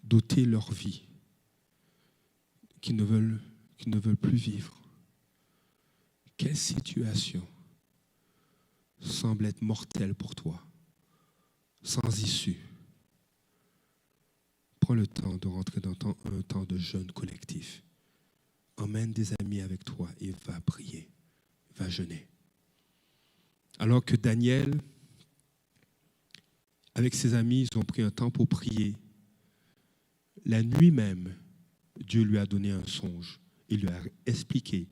d'ôter leur vie, qui ne veulent plus vivre. Quelle situation semble être mortelle pour toi, sans issue? Prends le temps de rentrer dans un temps de jeûne collectif. Emmène des amis avec toi et va prier, va jeûner. Alors que Daniel, avec ses amis, ils ont pris un temps pour prier. La nuit même, Dieu lui a donné un songe. Il lui a expliqué.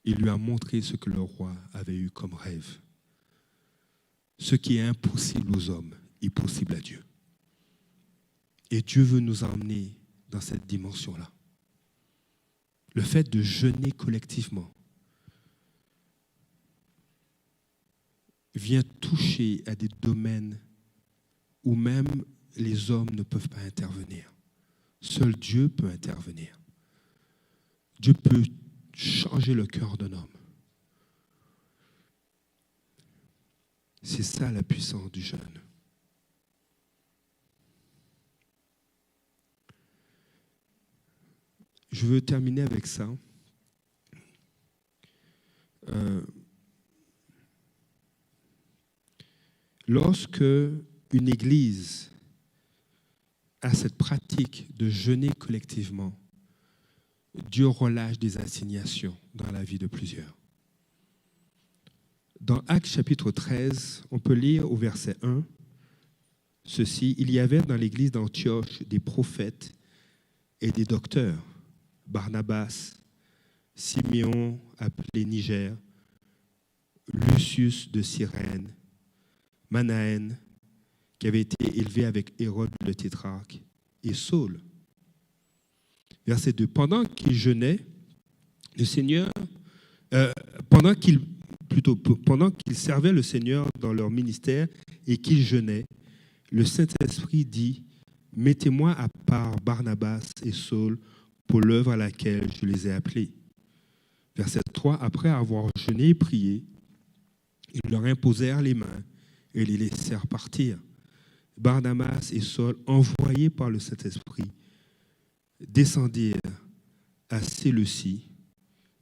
Il lui a montré ce que le roi avait eu comme rêve. Ce qui est impossible aux hommes est possible à Dieu. Et Dieu veut nous emmener dans cette dimension-là. Le fait de jeûner collectivement vient toucher à des domaines où même les hommes ne peuvent pas intervenir. Seul Dieu peut intervenir. Dieu peut changer le cœur d'un homme. C'est ça la puissance du jeûne. Je veux terminer avec ça. Lorsque une église a cette pratique de jeûner collectivement, Dieu relâche des assignations dans la vie de plusieurs. Dans Actes chapitre 13, on peut lire au verset 1, ceci, il y avait dans l'église d'Antioche des prophètes et des docteurs, Barnabas, Siméon appelé Niger, Lucius de Cyrène, Manaën, qui avait été élevé avec Hérode le tétrarque, et Saul. Verset 2. Pendant qu'ils jeûnaient, le Seigneur, pendant qu'ils servaient le Seigneur dans leur ministère et qu'ils jeûnaient, le Saint-Esprit dit, mettez-moi à part Barnabas et Saul pour l'œuvre à laquelle je les ai appelés. Verset 3. Après avoir jeûné et prié, ils leur imposèrent les mains et les laissèrent partir. Barnabas et Saul, envoyés par le Saint-Esprit, descendirent à Séleucie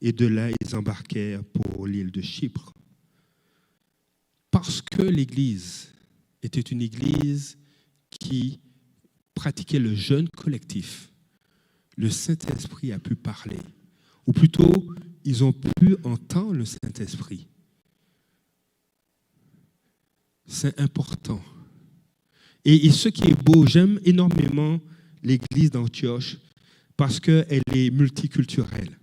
et de là ils embarquèrent pour l'île de Chypre. Parce que l'Église était une Église qui pratiquait le jeûne collectif, le Saint-Esprit a pu parler, ou plutôt ils ont pu entendre le Saint-Esprit. C'est important. Et ce qui est beau, j'aime énormément l'église d'Antioche parce qu'elle est multiculturelle.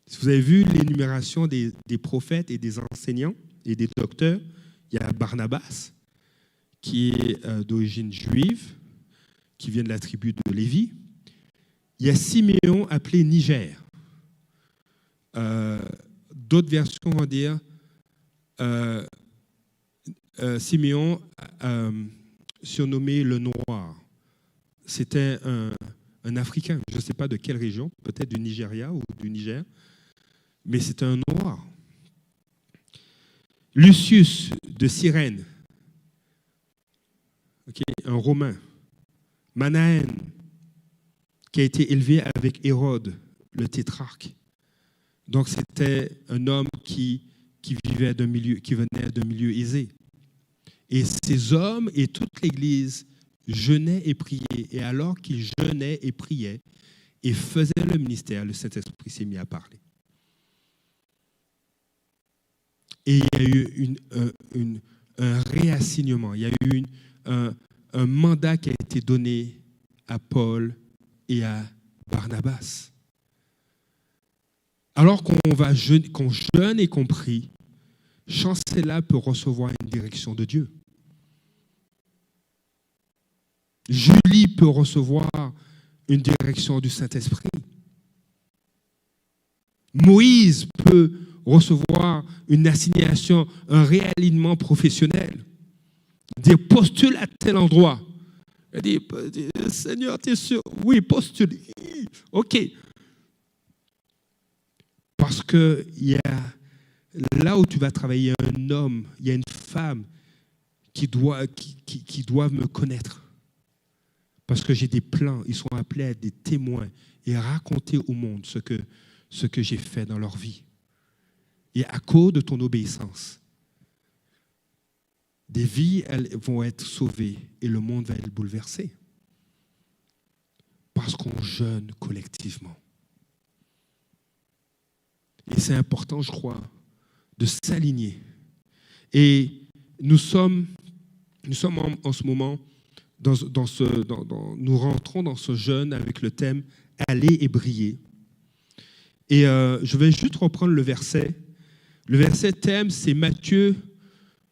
Si vous avez vu l'énumération des prophètes et des enseignants et des docteurs, il y a Barnabas, qui est d'origine juive, qui vient de la tribu de Lévi. Il y a Siméon appelé Niger. D'autres versions vont dire Siméon surnommé le Noir. c'était un Africain, je ne sais pas de quelle région, peut-être du Nigeria ou du Niger, mais c'était un noir. Lucius de Cyrène, un Romain. Manaën, qui a été élevé avec Hérode, le tétrarque. Donc c'était un homme qui venait d'un milieu aisé. Et ces hommes et toute l'Église jeûnaient et priaient. Et alors qu'ils jeûnaient et priaient et faisaient le ministère, le Saint-Esprit s'est mis à parler. Et il y a eu un réassignement, il y a eu un mandat qui a été donné à Paul et à Barnabas. Alors qu'on jeûne et qu'on prie, Chancela peut recevoir une direction de Dieu. Julie peut recevoir une direction du Saint-Esprit. Moïse peut recevoir une assignation, un réalignement professionnel. Dire postule à tel endroit. Elle dit, Seigneur, tu es sûr? Oui, postule. OK. Parce que là où tu vas travailler, il y a un homme, il y a une femme qui doivent me connaître. Parce que j'ai des plans, ils sont appelés à être des témoins et à raconter au monde ce que j'ai fait dans leur vie. Et à cause de ton obéissance, des vies vont être sauvées et le monde va être bouleversé. Parce qu'on jeûne collectivement. Et c'est important, je crois, de s'aligner. Et nous sommes en ce moment, nous rentrons dans ce jeûne avec le thème « Aller et briller ». Et je vais juste reprendre le verset. Le verset thème, c'est Matthieu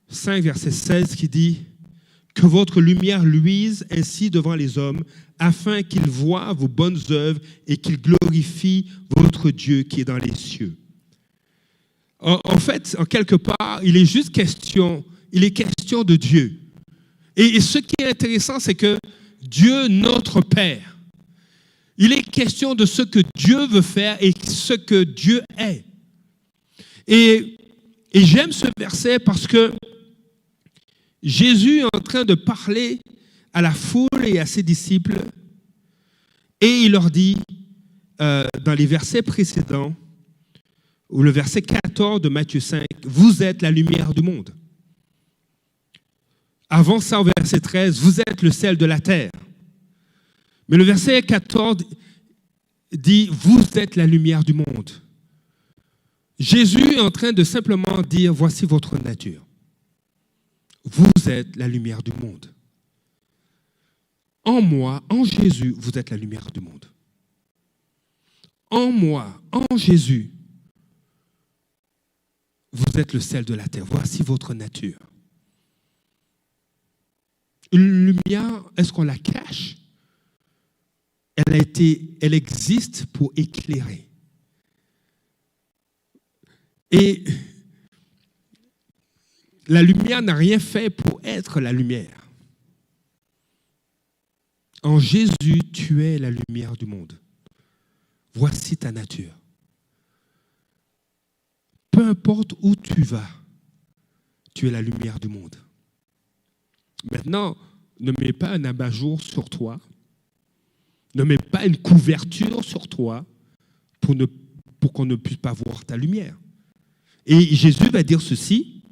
5, verset 16, qui dit « Que votre lumière luise ainsi devant les hommes, afin qu'ils voient vos bonnes œuvres et qu'ils glorifient votre Dieu qui est dans les cieux. » En fait, en quelque part, il est question de Dieu. Et ce qui est intéressant, c'est que Dieu, notre Père, il est question de ce que Dieu veut faire et ce que Dieu est. Et j'aime ce verset parce que Jésus est en train de parler à la foule et à ses disciples et il leur dit, dans les versets précédents, ou le verset 14 de Matthieu 5, « Vous êtes la lumière du monde. » Avant ça, au verset 13, « Vous êtes le sel de la terre. » Mais le verset 14 dit, « Vous êtes la lumière du monde. » Jésus est en train de simplement dire, « Voici votre nature. Vous êtes la lumière du monde. En moi, en Jésus, vous êtes la lumière du monde. En moi, en Jésus, vous êtes le sel de la terre. Voici votre nature. » Une lumière, est-ce qu'on la cache? Elle existe pour éclairer. Et la lumière n'a rien fait pour être la lumière. En Jésus, tu es la lumière du monde. Voici ta nature. Peu importe où tu vas, tu es la lumière du monde. Maintenant, ne mets pas un abat-jour sur toi. Ne mets pas une couverture sur toi pour qu'on ne puisse pas voir ta lumière. Et Jésus va dire ceci,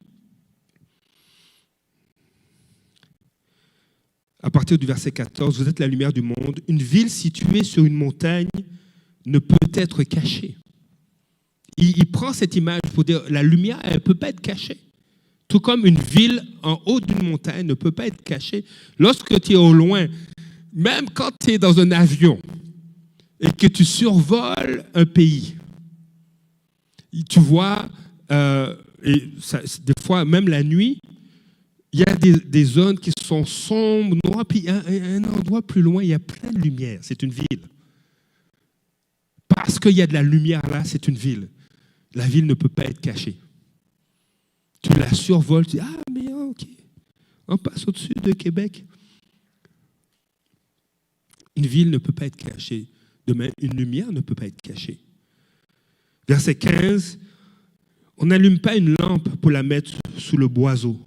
à partir du verset 14, « Vous êtes la lumière du monde. Une ville située sur une montagne ne peut être cachée. » Il prend cette image pour dire la lumière, elle ne peut pas être cachée. Tout comme une ville en haut d'une montagne ne peut pas être cachée. Lorsque tu es au loin, même quand tu es dans un avion et que tu survoles un pays, tu vois, des fois, même la nuit, il y a des zones qui sont sombres, noires, puis un endroit plus loin, il y a plein de lumière. C'est une ville. Parce qu'il y a de la lumière là, c'est une ville. La ville ne peut pas être cachée. Tu la survoles, tu dis, ah, mais OK, on passe au-dessus de Québec. Une ville ne peut pas être cachée. De même, une lumière ne peut pas être cachée. Verset 15, on n'allume pas une lampe pour la mettre sous le boiseau.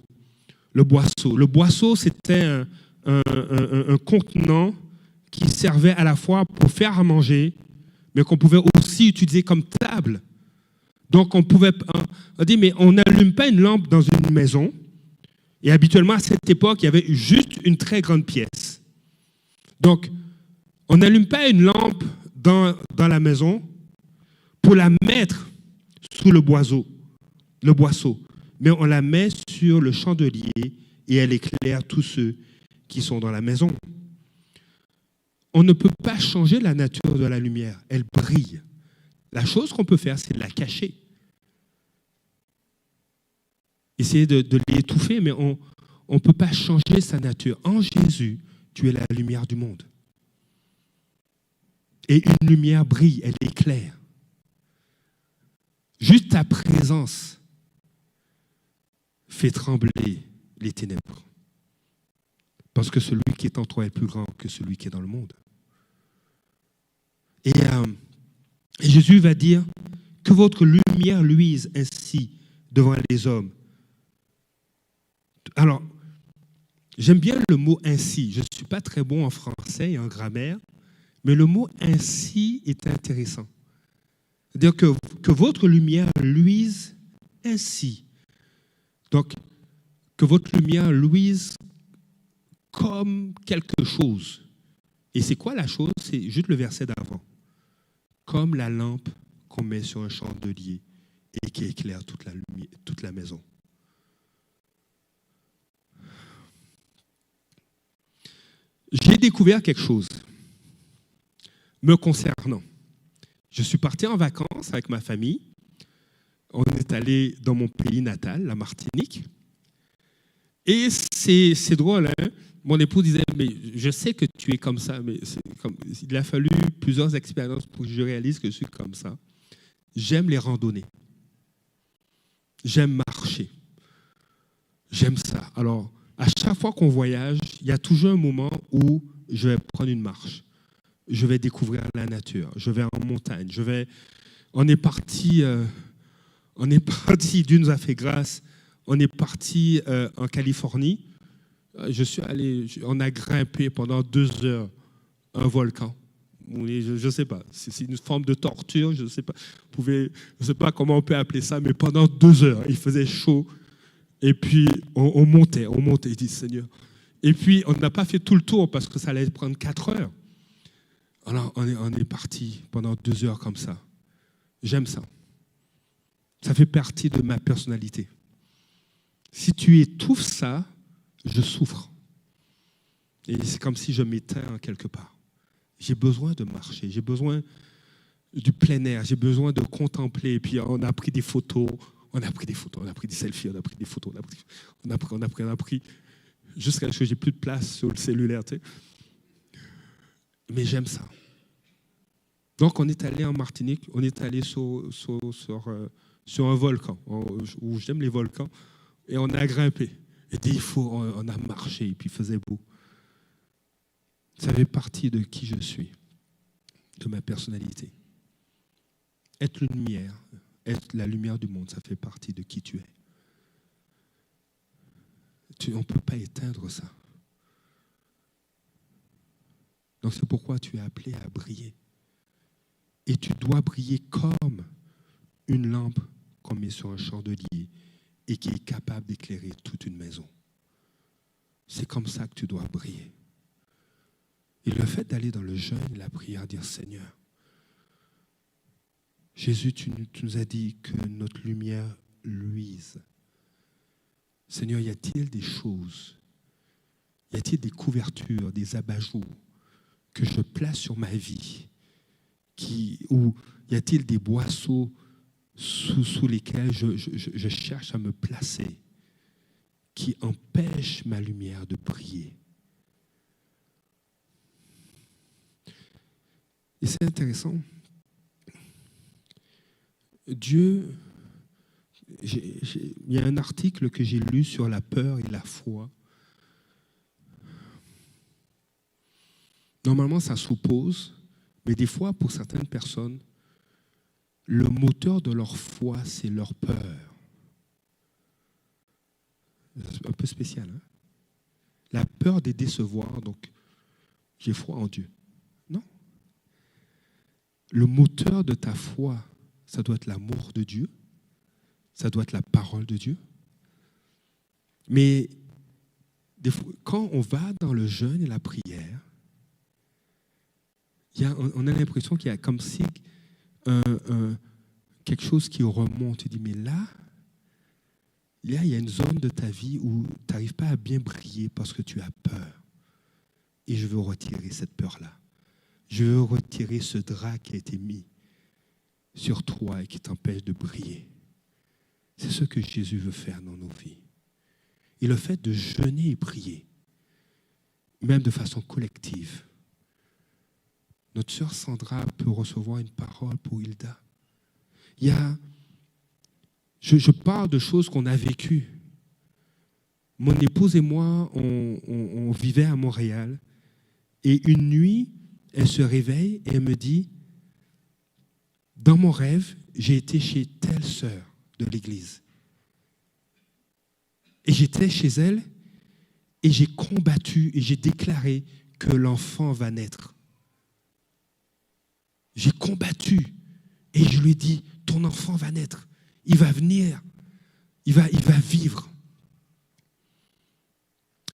Le boisseau, c'était un contenant qui servait à la fois pour faire à manger, mais qu'on pouvait aussi utiliser comme table. Donc, on dit, mais on n'allume pas une lampe dans une maison. Et habituellement, à cette époque, il y avait juste une très grande pièce. Donc, on n'allume pas une lampe dans la maison pour la mettre sous le boisseau, mais on la met sur le chandelier et elle éclaire tous ceux qui sont dans la maison. On ne peut pas changer la nature de la lumière, elle brille. La chose qu'on peut faire, c'est de la cacher. Essayer de l'étouffer, mais on ne peut pas changer sa nature. En Jésus, tu es la lumière du monde. Et une lumière brille, elle éclaire. Juste ta présence fait trembler les ténèbres. Parce que celui qui est en toi est plus grand que celui qui est dans le monde. Et Jésus va dire que votre lumière luise ainsi devant les hommes. Alors, j'aime bien le mot ainsi. Je ne suis pas très bon en français et en grammaire, mais le mot ainsi est intéressant. C'est-à-dire que votre lumière luise ainsi. Donc, que votre lumière luise comme quelque chose. Et c'est quoi la chose? C'est juste le verset d'avant. Comme la lampe qu'on met sur un chandelier et qui éclaire toute la maison. J'ai découvert quelque chose me concernant. Je suis parti en vacances avec ma famille. On est allé dans mon pays natal, la Martinique. Et c'est drôle, hein? Mon époux disait, mais je sais que tu es comme ça, mais il a fallu plusieurs expériences pour que je réalise que je suis comme ça. J'aime les randonnées. J'aime marcher. J'aime ça. Alors, à chaque fois qu'on voyage, il y a toujours un moment où je vais prendre une marche. Je vais découvrir la nature. Je vais en montagne. On est parti, Dieu nous a fait grâce. On est parti en Californie. On a grimpé pendant 2 heures un volcan. Je ne sais pas, c'est une forme de torture, je ne sais pas. Je ne sais pas comment on peut appeler ça, mais pendant 2 heures, il faisait chaud. Et puis, on montait, il dit Seigneur. Et puis, on n'a pas fait tout le tour parce que ça allait prendre 4 heures. Alors, on est parti pendant 2 heures comme ça. J'aime ça. Ça fait partie de ma personnalité. Si tu étouffes ça, je souffre. Et c'est comme si je m'éteins en quelque part. J'ai besoin de marcher, j'ai besoin du plein air, j'ai besoin de contempler. Et puis, on a pris des photos, on a pris des selfies, on a pris des photos, on a pris jusqu'à ce que j'ai plus de place sur le cellulaire. Tu sais. Mais j'aime ça. Donc, on est allé en Martinique, on est allé sur un volcan, où j'aime les volcans, et on a grimpé. Et on a marché, et puis il faisait beau. Ça fait partie de qui je suis, de ma personnalité. Être une lumière, être la lumière du monde, ça fait partie de qui tu es. On ne peut pas éteindre ça. Donc c'est pourquoi tu es appelé à briller. Et tu dois briller comme une lampe qu'on met sur un chandelier et qui est capable d'éclairer toute une maison. C'est comme ça que tu dois briller. Et le fait d'aller dans le jeûne, la prière, dire Seigneur, Jésus, tu nous as dit que notre lumière luise. Seigneur, y a-t-il des choses, y a-t-il des couvertures, des abat-jours que je place sur ma vie, ou y a-t-il des boisseaux sous lesquels je cherche à me placer, qui empêchent ma lumière de briller? Et c'est intéressant. Dieu, il y a un article que j'ai lu sur la peur et la foi. Normalement, ça s'oppose, mais des fois, pour certaines personnes, le moteur de leur foi, c'est leur peur. C'est un peu spécial, hein? La peur de décevoir, donc j'ai foi en Dieu. Non. Le moteur de ta foi, ça doit être l'amour de Dieu, ça doit être la parole de Dieu. Mais des fois, quand on va dans le jeûne et la prière, on a l'impression qu'il y a comme si quelque chose qui remonte. Tu dis, mais là, il y a une zone de ta vie où tu n'arrives pas à bien briller parce que tu as peur. Et je veux retirer cette peur-là. Je veux retirer ce drap qui a été mis sur toi et qui t'empêche de briller. C'est ce que Jésus veut faire dans nos vies. Et le fait de jeûner et prier, même de façon collective. Notre sœur Sandra peut recevoir une parole pour Hilda. Je parle de choses qu'on a vécues. Mon épouse et moi, on vivait à Montréal. Et une nuit, elle se réveille et elle me dit, dans mon rêve, j'ai été chez telle sœur de l'église. Et j'étais chez elle et j'ai combattu et j'ai déclaré que l'enfant va naître. J'ai combattu et je lui ai dit, ton enfant va naître. Il va venir. Il va vivre.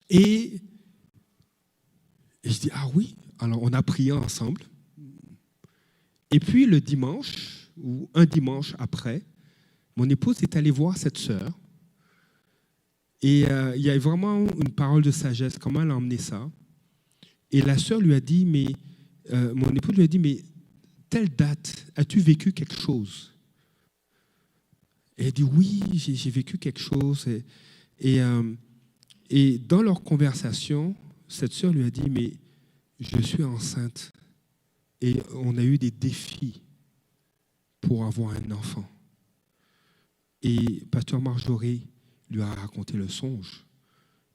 Et je dis, ah oui. Alors on a prié ensemble. Et puis le dimanche, ou un dimanche après, mon épouse est allée voir cette sœur. Et il y a vraiment une parole de sagesse, comment elle a emmené ça. Et la sœur lui a dit, mon épouse lui a dit, mais telle date, as-tu vécu quelque chose? Et elle dit, oui, j'ai vécu quelque chose. Et dans leur conversation, cette sœur lui a dit, mais je suis enceinte. Et on a eu des défis pour avoir un enfant. Et pasteur Marjorie lui a raconté le songe.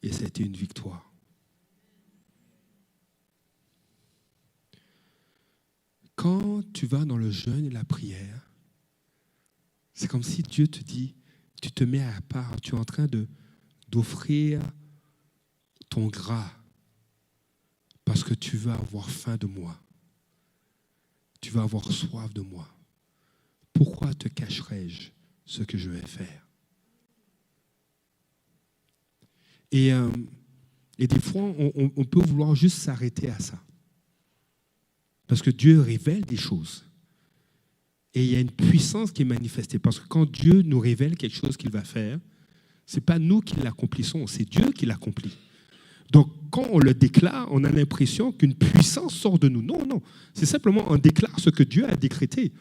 Et ça a été une victoire. Quand tu vas dans le jeûne et la prière, c'est comme si Dieu te dit, tu te mets à part, tu es en train d'offrir ton gras parce que tu vas avoir faim de moi. Tu vas avoir soif de moi. Pourquoi te cacherais-je ce que je vais faire? Et des fois, on peut vouloir juste s'arrêter à ça. Parce que Dieu révèle des choses. Et il y a une puissance qui est manifestée. Parce que quand Dieu nous révèle quelque chose qu'il va faire, ce n'est pas nous qui l'accomplissons, c'est Dieu qui l'accomplit. Donc, quand on le déclare, on a l'impression qu'une puissance sort de nous. Non, non. C'est simplement on déclare ce que Dieu a décrété.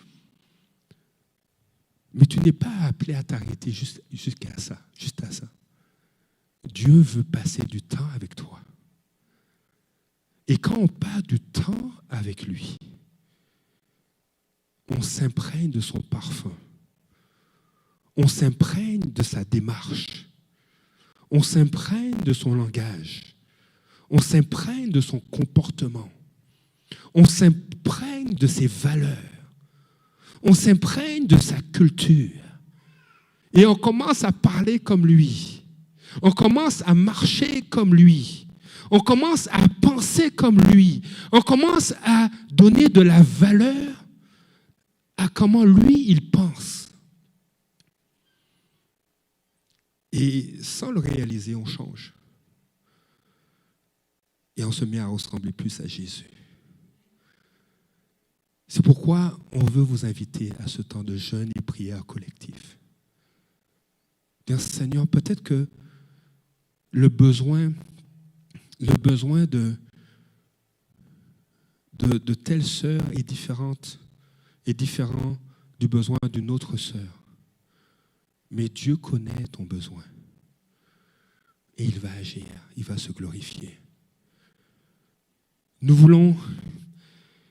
Mais tu n'es pas appelé à t'arrêter jusqu'à ça, juste à ça. Dieu veut passer du temps avec toi. Et quand on passe du temps avec lui, on s'imprègne de son parfum. On s'imprègne de sa démarche. On s'imprègne de son langage. On s'imprègne de son comportement. On s'imprègne de ses valeurs. On s'imprègne de sa culture. Et on commence à parler comme lui. On commence à marcher comme lui. On commence à penser comme lui. On commence à donner de la valeur à comment lui, il pense. Et sans le réaliser, on change. Et on se met à ressembler plus à Jésus. C'est pourquoi on veut vous inviter à ce temps de jeûne et prière collectif. Dire, Seigneur, peut-être que le besoin de telle sœur est différent du besoin d'une autre sœur. Mais Dieu connaît ton besoin. Et il va agir, il va se glorifier. Nous voulons,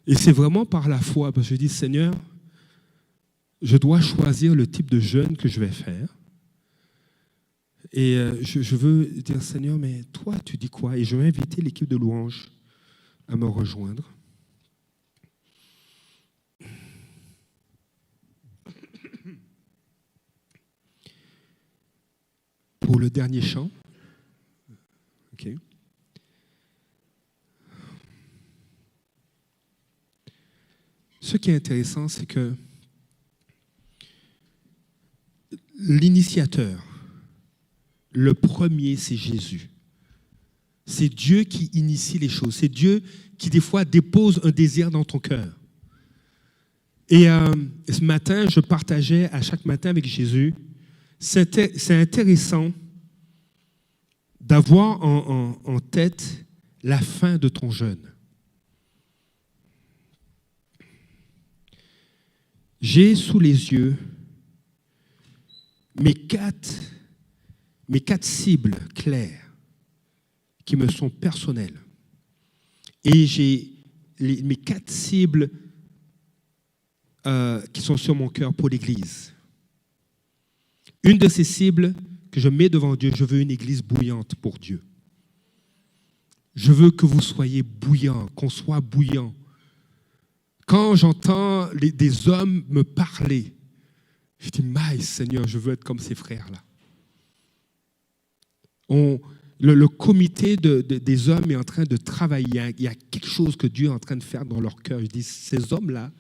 et c'est vraiment par la foi, parce que je dis, Seigneur, je dois choisir le type de jeûne que je vais faire. Et je veux dire, Seigneur, mais toi, tu dis quoi? Et je vais inviter l'équipe de louange à me rejoindre. Pour le dernier chant, ok. Ce qui est intéressant, c'est que l'initiateur, le premier, c'est Jésus. C'est Dieu qui initie les choses. C'est Dieu qui, des fois, dépose un désir dans ton cœur. Et ce matin, je partageais à chaque matin avec Jésus. C'est intéressant d'avoir en tête la fin de ton jeûne. J'ai sous les yeux mes quatre cibles claires qui me sont personnelles. Et j'ai mes 4 cibles qui sont sur mon cœur pour l'Église. Une de ces cibles que je mets devant Dieu, je veux une Église bouillante pour Dieu. Je veux que vous soyez bouillants, qu'on soit bouillants. Quand j'entends des hommes me parler, je dis, mais Seigneur, je veux être comme ces frères-là. Le comité des hommes est en train de travailler. Il y a quelque chose que Dieu est en train de faire dans leur cœur. Je dis, ces hommes-là,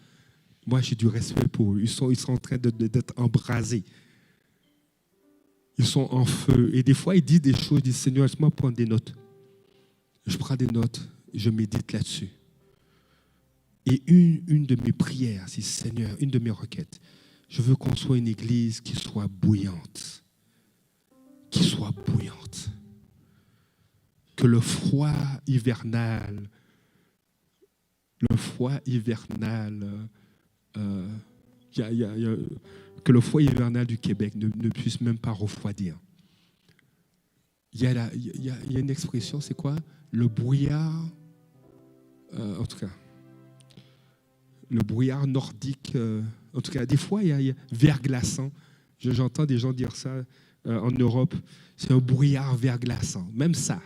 moi j'ai du respect pour eux. Ils sont en train d'être embrasés. Ils sont en feu. Et des fois, ils disent des choses. Ils disent, Seigneur, laisse-moi prendre des notes. Je prends des notes, je médite là-dessus. Et une de mes prières, c'est Seigneur, une de mes requêtes, je veux qu'on soit une église qui soit bouillante. Qui soit bouillante. Que le froid hivernal, que le froid hivernal du Québec ne puisse même pas refroidir. Il y a une expression, c'est quoi? Le brouillard, en tout cas, le brouillard nordique, en tout cas, des fois, il y a verglaçant. J'entends des gens dire ça en Europe, c'est un brouillard verglaçant. Même ça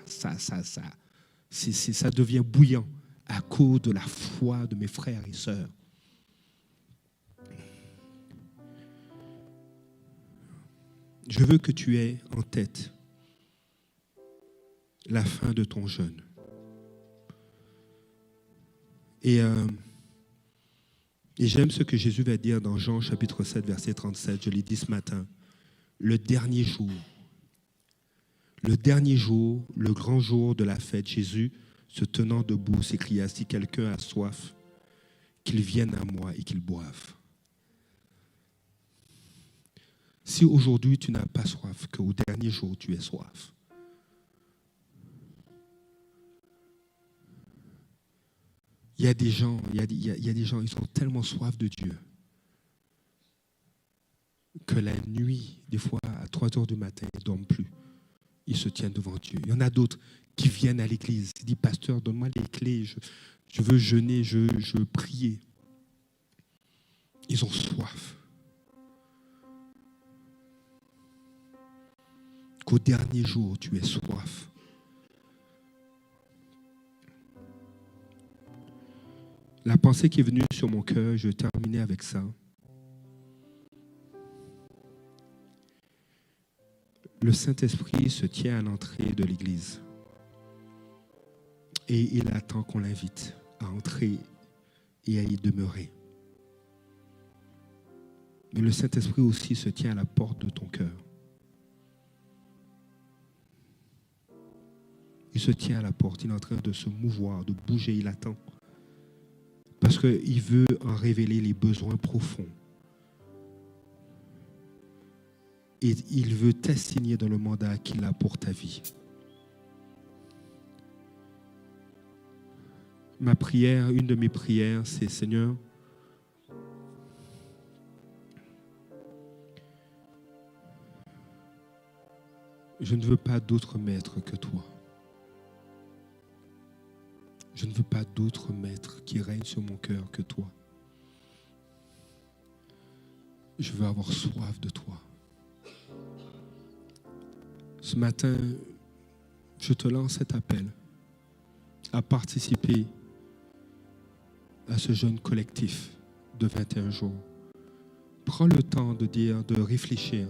devient bouillant à cause de la foi de mes frères et sœurs. Je veux que tu aies en tête la fin de ton jeûne. Et j'aime ce que Jésus va dire dans Jean chapitre 7, verset 37. Je l'ai dit ce matin. Le dernier jour, le grand jour de la fête, Jésus, se tenant debout, s'écria, si quelqu'un a soif, qu'il vienne à moi et qu'il boive. Si aujourd'hui tu n'as pas soif, qu'au dernier jour tu aies soif. Il y a des gens, ils ont tellement soif de Dieu que la nuit, des fois à 3 heures du matin, ils ne dorment plus. Ils se tiennent devant Dieu. Il y en a d'autres qui viennent à l'église. Ils disent, pasteur, donne-moi les clés. Je veux jeûner, je veux prier. Ils ont soif. Qu'au dernier jour, tu aies soif. La pensée qui est venue sur mon cœur, je vais terminer avec ça. Le Saint-Esprit se tient à l'entrée de l'Église. Et il attend qu'on l'invite à entrer et à y demeurer. Mais le Saint-Esprit aussi se tient à la porte de ton cœur. Il se tient à la porte, il est en train de se mouvoir, de bouger, il attend. Parce qu'il veut en révéler les besoins profonds. Et il veut t'assigner dans le mandat qu'il a pour ta vie. Ma prière, une de mes prières, c'est Seigneur, je ne veux pas d'autre maître que toi. Je ne veux pas d'autre maître qui règne sur mon cœur que toi. Je veux avoir soif de toi. Ce matin, je te lance cet appel à participer à ce jeûne collectif de 21 jours. Prends le temps de réfléchir.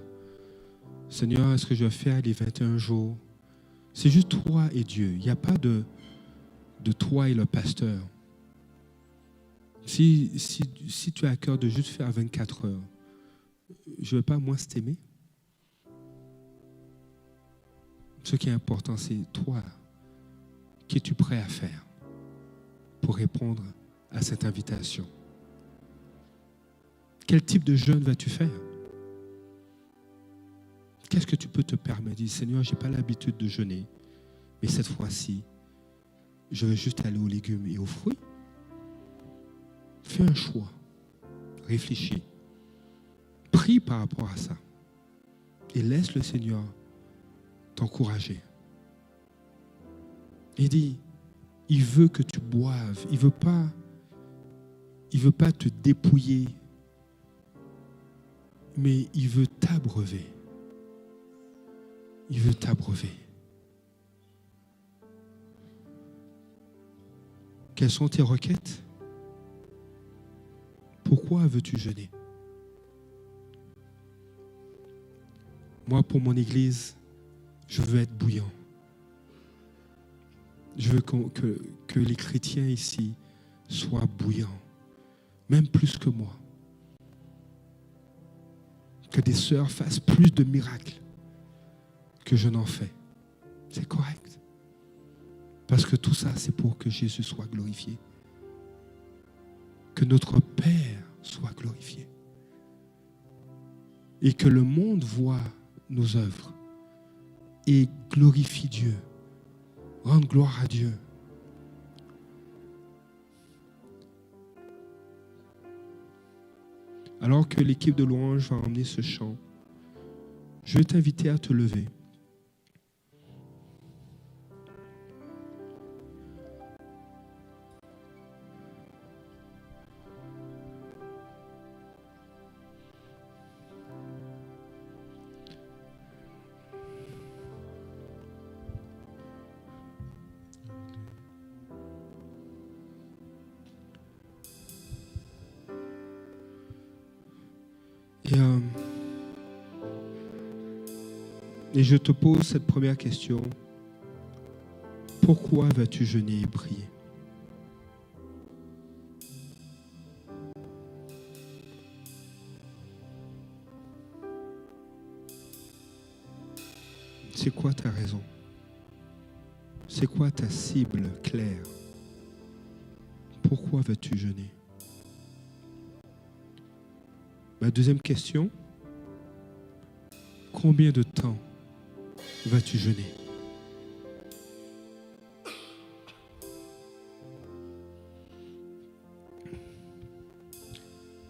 Seigneur, est-ce que je vais faire les 21 jours? C'est juste toi et Dieu. Il n'y a pas de toi et le pasteur. Si tu as à cœur de juste faire 24 heures, je ne vais pas moins t'aimer. Ce qui est important, c'est toi. Qu'es-tu prêt à faire pour répondre à cette invitation? Quel type de jeûne vas-tu faire? Qu'est-ce que tu peux te permettre? Dis, Seigneur, je n'ai pas l'habitude de jeûner, mais cette fois-ci, je vais juste aller aux légumes et aux fruits. Fais un choix. Réfléchis. Prie par rapport à ça. Et laisse le Seigneur t'encourager. Il dit, il veut que tu boives. Il veut pas te dépouiller, mais il veut t'abreuver. Il veut t'abreuver. Quelles sont tes requêtes? Pourquoi veux-tu jeûner? Moi, pour mon Église, je veux être bouillant. Je veux que les chrétiens ici soient bouillants, même plus que moi. Que des sœurs fassent plus de miracles que je n'en fais. C'est correct. Parce que tout ça, c'est pour que Jésus soit glorifié. Que notre Père soit glorifié. Et que le monde voit nos œuvres et glorifie Dieu. Rende gloire à Dieu. Alors que l'équipe de louange va emmener ce chant, je vais t'inviter à te lever. Et je te pose cette première question. Pourquoi vas-tu jeûner et prier? C'est quoi ta raison? C'est quoi ta cible claire? Pourquoi vas-tu jeûner? Ma deuxième question, combien de temps vas-tu jeûner?